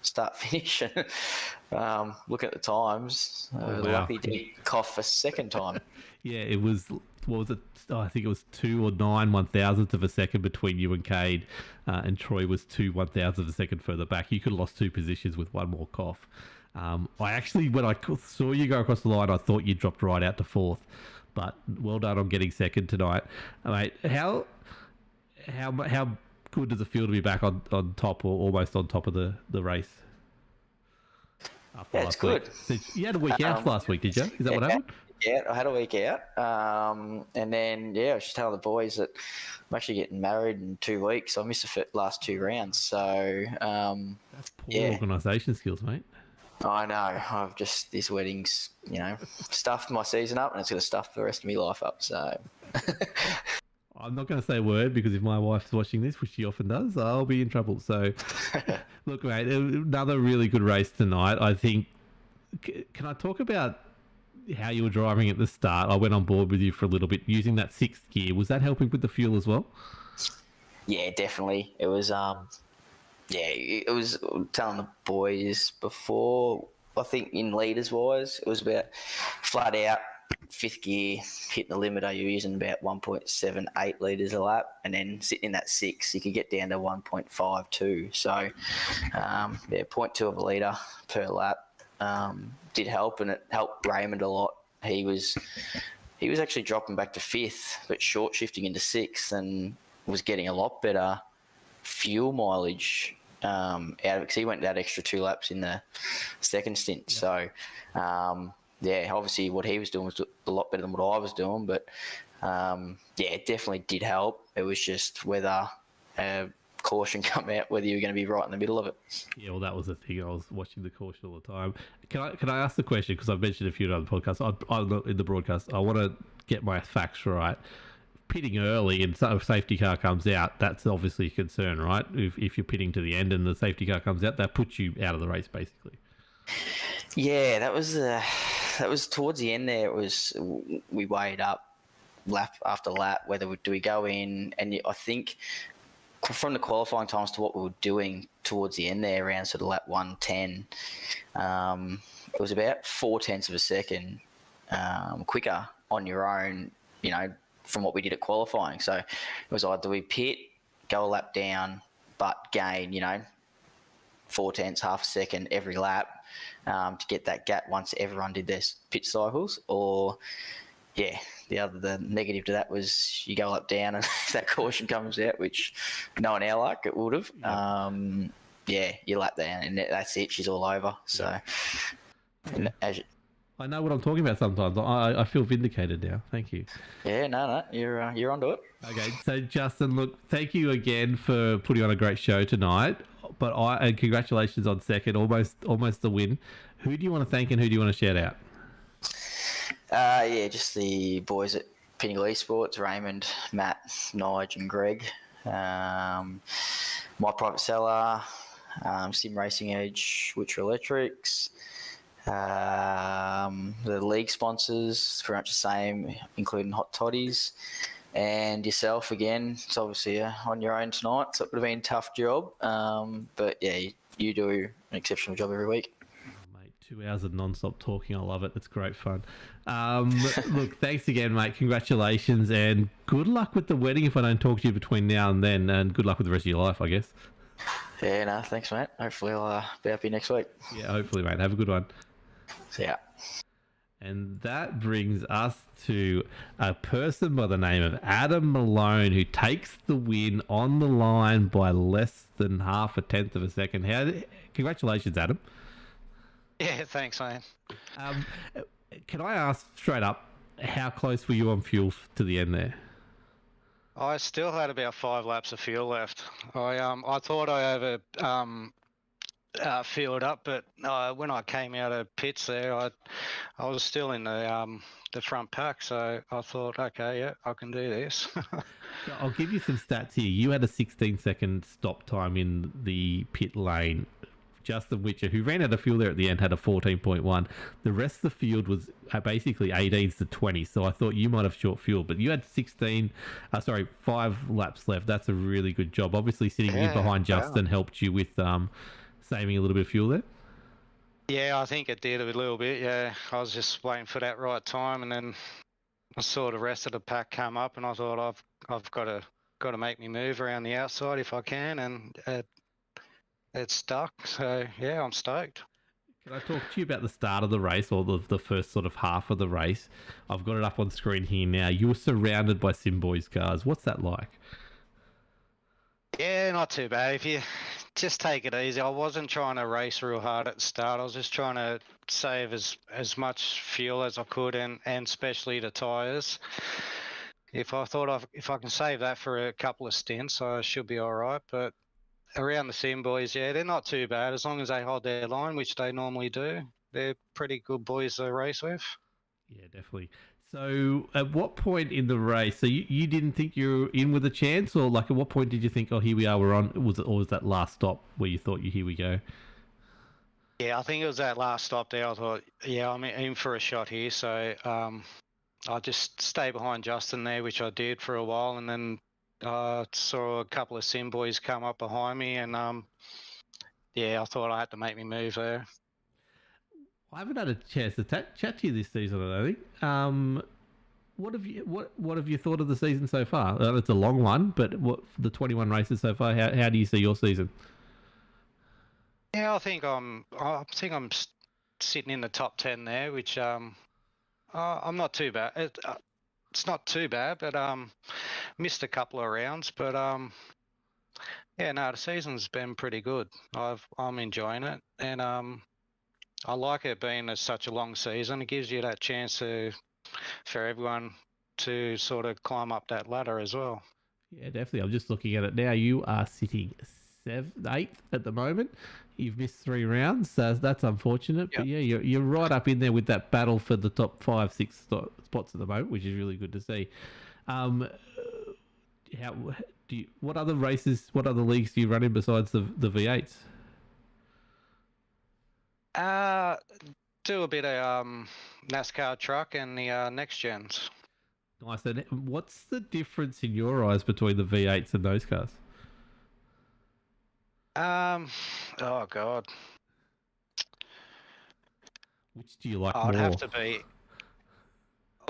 start finish. Looking at the times, Wow. lucky didn't cough a second time. Yeah, it was. What was it? Oh, I think it was 2 or 9/1000th of a second between you and Cade, and Troy was 2/1000th of a second further back. You could have lost 2 positions with one more cough. I actually, when I saw you go across the line, I thought you dropped right out to 4th. But well done on getting second tonight, mate. How good does it feel to be back on top or almost on top of the race? Yeah, it's good. You had a week out last week, did you? Is that what happened? Yeah, I had a week out. And then, I was just telling the boys that I'm actually getting married in 2 weeks. So I missed the last 2 rounds. So, that's poor organisation skills, mate. I know. This wedding's, stuffed my season up and it's going to stuff the rest of my life up. So. I'm not going to say a word because if my wife's watching this, which she often does, I'll be in trouble. So, look, mate, another really good race tonight. I think. Can I talk about how you were driving at the start? I went on board with you for a little bit using that 6th gear. Was that helping with the fuel as well? Yeah, definitely. It was. It was telling the boys before. I think in leaders wise, it was about flat out. 5th gear, hitting the limiter, you're using about 1.78 litres a lap, and then sitting in that 6, you could get down to 1.52. So, 0.2 of a litre per lap did help, and it helped Raymond a lot. He was actually dropping back to 5th, but short shifting into 6th, and was getting a lot better fuel mileage out of it because he went that extra 2 laps in the second stint. Yeah. So. Obviously what he was doing was a lot better than what I was doing, but it definitely did help. It was just whether caution come out, whether you were going to be right in the middle of it. Yeah, well, that was the thing. I was watching the caution all the time. Can I ask the question, because I've mentioned a few other podcasts, in the broadcast, I want to get my facts right. Pitting early and a safety car comes out, that's obviously a concern, right? If you're pitting to the end and the safety car comes out, that puts you out of the race, basically. Yeah, that was towards the end there. It was, we weighed up lap after lap whether do we go in, and I think from the qualifying times to what we were doing towards the end there, around sort of lap 110, it was about 0.4 of a second quicker on your own, from what we did at qualifying. So it was either we pit, go a lap down, but gain, 0.4, half a second every lap to get that gap once everyone did their pit cycles, or the negative to that was you go up down and that caution comes out, which knowing our luck it would have. You lap down and that's it. She's all over. So I know what I'm talking about sometimes. I feel vindicated now. Thank you. Yeah, no, you're onto it. Okay, so Justin, look, thank you again for putting on a great show tonight. And congratulations on second, almost the win. Who do you want to thank and who do you want to shout out? Just the boys at Pinnacle Esports, Raymond, Matt, Nige and Greg. My Private Cellar, Sim Racing Edge, Witcher Electrics. The league sponsors, pretty much the same, including Hot Toddies. And yourself again. It's obviously on your own tonight, so it would have been a tough job. But yeah, you do an exceptional job every week. Oh, mate, 2 hours of non-stop talking. I love it. It's great fun. Look, thanks again, mate. Congratulations and good luck with the wedding if I don't talk to you between now and then. And good luck with the rest of your life, I guess. Yeah, no, thanks, mate. Hopefully I'll be up here next week. Yeah, hopefully, mate. Have a good one. See ya. And that brings us to a person by the name of Adam Malone, who takes the win on the line by less than 0.5 of a second. Congratulations, Adam. Yeah, thanks, man. Can I ask straight up, how close were you on fuel to the end there? I still had about 5 laps of fuel left. I thought I filled up, but when I came out of pits there, I was still in the front pack, so I thought, okay, yeah, I can do this. So I'll give you some stats here. You had a 16-second stop time in the pit lane. Justin Witcher, who ran out of fuel there at the end, had a 14.1. The rest of the field was basically 18s to 20. So I thought you might have short fuel, but you had 5 laps left. That's a really good job. Obviously, sitting in behind Justin helped you with saving a little bit of fuel there. Yeah, I think it did a little bit. Yeah, I was just waiting for that right time, and then I saw the rest of the pack come up, and I thought I've got to make me move around the outside if I can, and it stuck. So yeah, I'm stoked. Can I talk to you about the start of the race, or the first sort of half of the race? I've got it up on screen here now. You were surrounded by Simboy's cars. What's that like? Yeah, not too bad. If you just take it easy. I wasn't trying to race real hard at the start. I was just trying to save as much fuel as I could, and especially the tyres. If I can save that for a couple of stints, I should be all right. But around the Sim boys, yeah, they're not too bad as long as they hold their line, which they normally do. They're pretty good boys to race with. Yeah, definitely. So at what point in the race, so you didn't think you were in with a chance, or like at what point did you think, oh, here we are, we're on? Was that last stop where you thought, here we go? Yeah, I think it was that last stop there. I thought, yeah, I'm in for a shot here. So I just stay behind Justin there, which I did for a while, and then saw a couple of Sim boys come up behind me, and yeah, I thought I had to make me move there. I haven't had a chance to chat to you this season, I don't think. What have you thought of the season so far? It's a long one, but what the 21 races so far? How do you see your season? Yeah, I think I'm sitting in the top 10 there, which I'm not too bad. It's not too bad, but missed a couple of rounds, but yeah, no, the season's been pretty good. I'm enjoying it, and I like it being such a long season. It gives you that chance for everyone to sort of climb up that ladder as well. Yeah, definitely. I'm just looking at it now. You are sitting 8th at the moment. You've missed 3 rounds, so that's unfortunate. Yep. But yeah, you're right up in there with that battle for the top 5, 6 spots at the moment, which is really good to see. What other races, what other leagues do you run in besides the V8s? Do a bit of NASCAR truck and the next gens. Nice. And what's the difference in your eyes between the V8s and those cars? Oh God. Which do you like more? I'd have to be.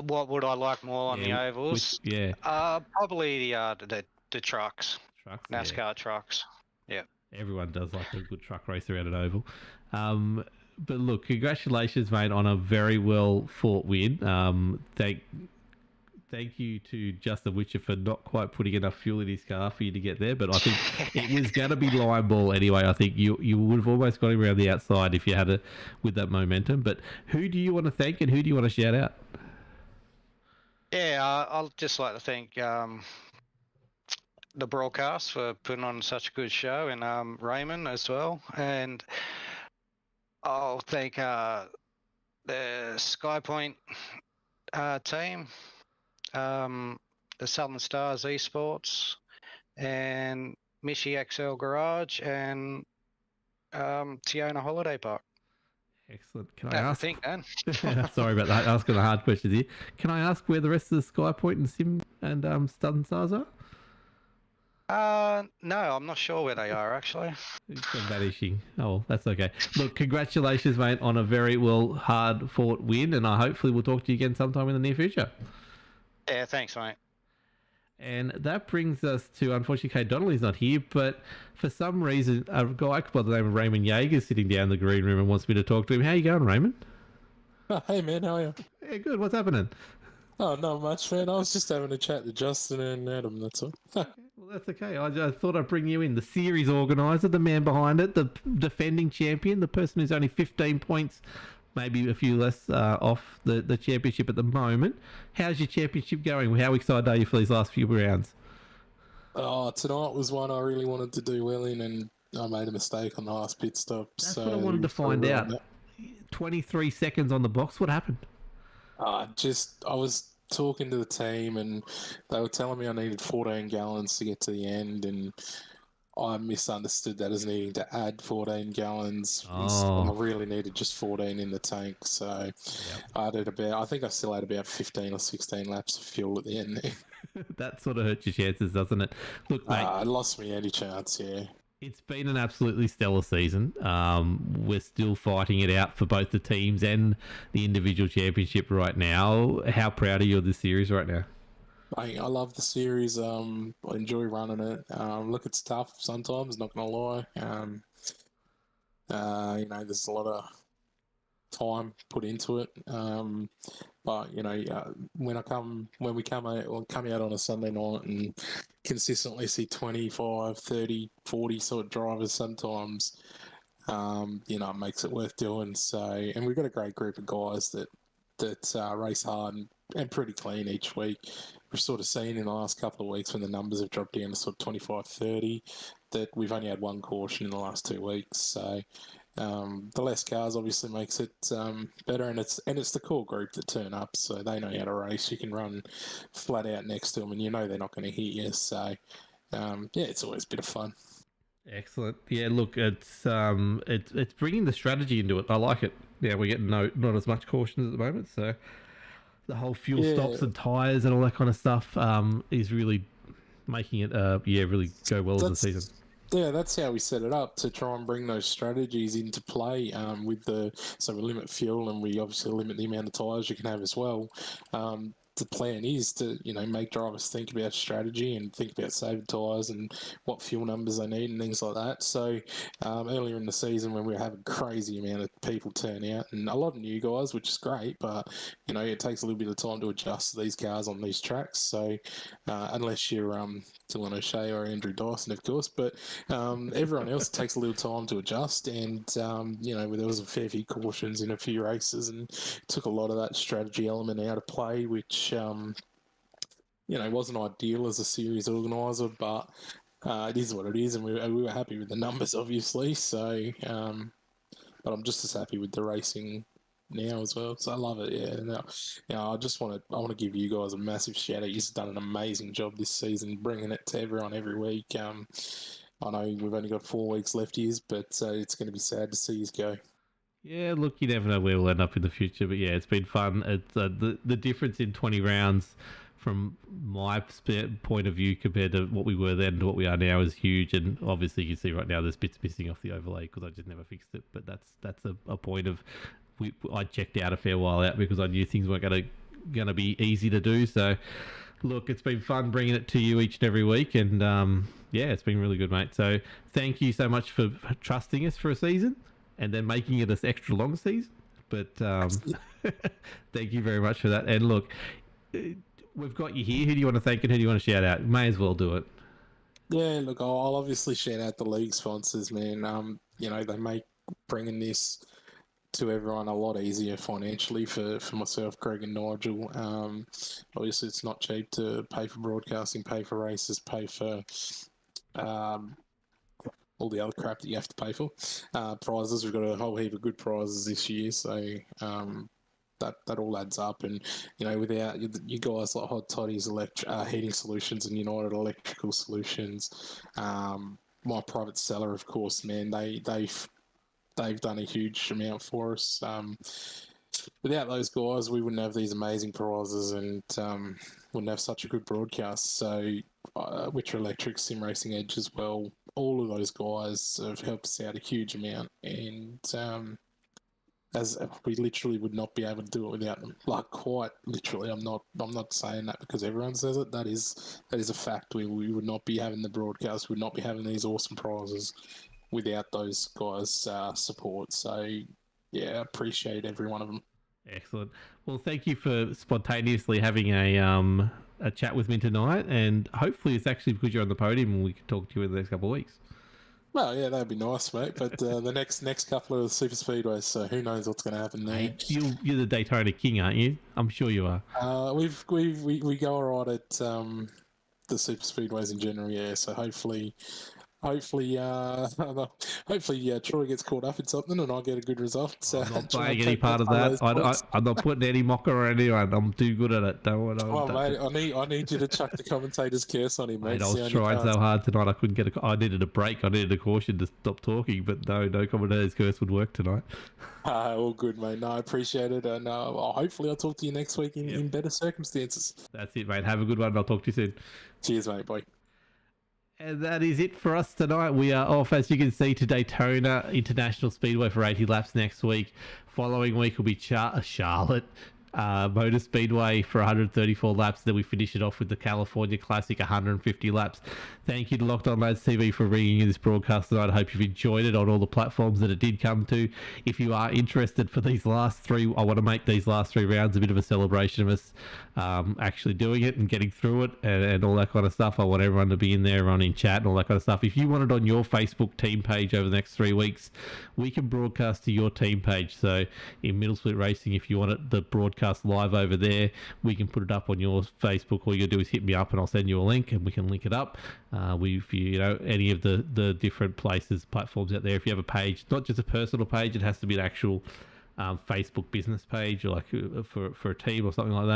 What would I like more on the ovals? Probably the trucks. NASCAR trucks. Yeah. Everyone does like a good truck race around an oval. But look, congratulations, mate, on a very well fought win. Thank you to Justin Witcher for not quite putting enough fuel in his car for you to get there, but I think it was going to be line ball anyway. I think you would have almost got him around the outside if you had it with that momentum. But who do you want to thank and who do you want to shout out? Yeah, I'll just like to thank the broadcast for putting on such a good show, and Raymond as well. And I'll thank the SkyPoint team, the Southern Stars Esports, and Mishi XL Garage, and Tiona Holiday Park. Excellent. Can I ask? Dan. Sorry about that. Asking the hard questions here. Can I ask where the rest of the SkyPoint and Sim and Southern Stars are? No, I'm not sure where they are actually. It's vanishing. Oh, that's okay. Look, congratulations, mate, on a very hard fought win, and I hopefully we'll talk to you again sometime in the near future. Yeah, thanks, mate. And that brings us to, unfortunately, Kate Donnelly's not here, but for some reason, a guy by the name of Raymond Yeager is sitting down in the green room and wants me to talk to him. How you going, Raymond? Oh, hey, man, how are you? Yeah, good. What's happening? Oh, not much, man. I was just having a chat to Justin and Adam, that's all. Well, that's okay. I thought I'd bring you in. The series organiser, the man behind it, the defending champion, the person who's only 15 points, maybe a few less off the championship at the moment. How's your championship going? How excited are you for these last few rounds? Oh, tonight was one I really wanted to do well in, and I made a mistake on the last pit stop. That's so what I wanted to find out. 23 seconds on the box. What happened? I was talking to the team and they were telling me I needed 14 gallons to get to the end, and I misunderstood that as needing to add 14 gallons. Oh. I really needed just 14 in the tank, so I think I still had about 15 or 16 laps of fuel at the end there. That sort of hurts your chances, doesn't it? Look, mate, It lost me any chance, yeah. it's been an absolutely stellar season. We're still fighting it out for both the teams and the individual championship right now. How proud are you of this series right now? I love the series. I enjoy running it. Look, it's tough sometimes, not gonna lie. There's a lot of time put into it. But when we come out on a Sunday night and consistently see 25, 30, 40 sort of drivers sometimes, it makes it worth doing. So, and we've got a great group of guys that race hard and pretty clean each week. We've sort of seen in the last couple of weeks when the numbers have dropped down to sort of 25, 30, that we've only had one caution in the last 2 weeks. So the less cars obviously makes it better, and it's the core group that turn up, so they know how to race. You can run flat out next to them, and they're not going to hit you. So it's always a bit of fun. Excellent. Yeah, look, it's bringing the strategy into it. I like it. Yeah, we're getting not as much cautions at the moment, so the whole fuel stops and tyres and all that kind of stuff is really making it really go well as a season. Yeah, that's how we set it up, to try and bring those strategies into play so we limit fuel and we obviously limit the amount of tyres you can have as well. The plan is to, make drivers think about strategy and think about saving tyres and what fuel numbers they need and things like that. So earlier in the season when we were having a crazy amount of people turn out and a lot of new guys, which is great, but, it takes a little bit of time to adjust to these cars on these tracks. So unless you're Dylan O'Shea or Andrew Dyson, of course, but everyone else takes a little time to adjust, and there was a fair few cautions in a few races and took a lot of that strategy element out of play, which wasn't ideal as a series organiser, but it is what it is, and we were happy with the numbers, obviously. So, but I'm just as happy with the racing now as well. So I love it. Yeah. Now, I want to give you guys a massive shout out. You've done an amazing job this season, bringing it to everyone every week. I know we've only got 4 weeks left here, but it's going to be sad to see you go. Yeah, look, you never know where we'll end up in the future, but yeah, it's been fun. It's the difference in 20 rounds from my point of view compared to what we were then to what we are now is huge, and obviously you can see right now there's bits missing off the overlay because I just never fixed it, but that's a point of I checked out a fair while out because I knew things weren't going to be easy to do. So look, it's been fun bringing it to you each and every week, and it's been really good, mate. So thank you so much for trusting us for a season and then making it this extra long season. But thank you very much for that. And look, we've got you here. Who do you want to thank and who do you want to shout out? May as well do it. Yeah, look, I'll obviously shout out the league sponsors, man. They make bringing this to everyone a lot easier financially for myself, Craig and Nigel. Obviously, it's not cheap to pay for broadcasting, pay for races, pay for all the other crap that you have to pay for. Prizes, we've got a whole heap of good prizes this year, so that all adds up. And without you guys like Hot Toddy's heating solutions and United Electrical Solutions, my private Cellar, of course, man, they've done a huge amount for us. Without those guys, we wouldn't have these amazing prizes and wouldn't have such a good broadcast. So, Witcher Electric, Sim Racing Edge as well, all of those guys have helped us out a huge amount. And as we literally would not be able to do it without them. Like, quite literally, I'm not saying that because everyone says it. That is a fact. We would not be having the broadcast. We would not be having these awesome prizes without those guys' support. So, yeah, I appreciate every one of them. Excellent. Well, thank you for spontaneously having a chat with me tonight, and hopefully it's actually because you're on the podium and we can talk to you in the next couple of weeks. Well, yeah, that'd be nice, mate. But the next couple of super speedways, so who knows what's going to happen there? Hey, you're the Daytona king, aren't you? I'm sure you are. We go all right at the super speedways in general, yeah. So hopefully hopefully, Troy gets caught up in something and I get a good result. So I'm not try and playing any take back part of some that. those points. I'm not putting any mocker on anyone. I'm too good at it. Don't worry. Oh, mate, I need you to chuck the commentator's curse on him, mate. Mate, I It's the was only trying chance. so hard tonight. I couldn't get a. I needed a break. I needed a caution to stop talking. But no commentator's curse would work tonight. All good, mate. No, I appreciate it. And hopefully I'll talk to you next week in better circumstances. That's it, mate. Have a good one. I'll talk to you soon. Cheers, mate. Bye. And that is it for us tonight. We are off, as you can see, to Daytona International Speedway for 80 laps next week. Following week will be Charlotte Motor Speedway for 134 laps. Then we finish it off with the California Classic, 150 laps. Thank you to Locked On Lads TV for bringing you this broadcast tonight. I hope you've enjoyed it on all the platforms that it did come to. If you are interested for these last three, I want to make these last three rounds a bit of a celebration of us actually doing it and getting through it and all that kind of stuff. I want everyone to be in there, everyone in chat and all that kind of stuff. If you want it on your Facebook team page over the next 3 weeks, we can broadcast to your team page. So in Middle Split Racing, if you want it, the broadcast live over there, we can put it up on your Facebook. All you gotta do is hit me up and I'll send you a link and we can link it up. If you know any of the different places, platforms out there, if you have a page, not just a personal page, it has to be an actual Facebook business page, or like for a team or something like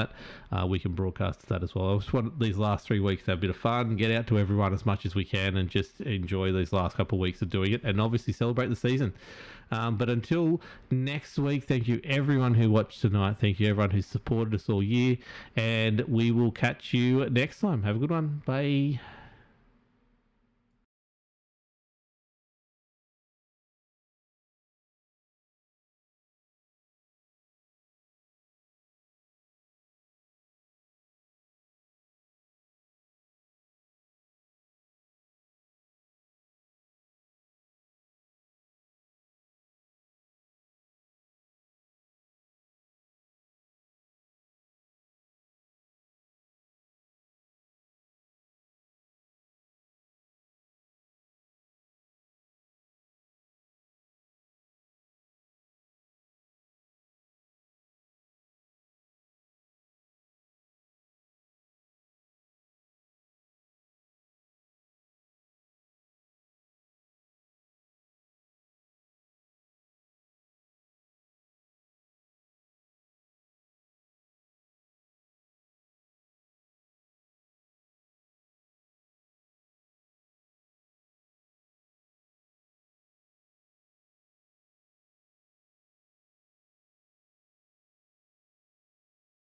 that, we can broadcast that as well. I just want these last 3 weeks to have a bit of fun, get out to everyone as much as we can, and just enjoy these last couple of weeks of doing it, and obviously celebrate the season. But until next week, thank you everyone who watched tonight. Thank you everyone who's supported us all year, and we will catch you next time. Have a good one. Bye.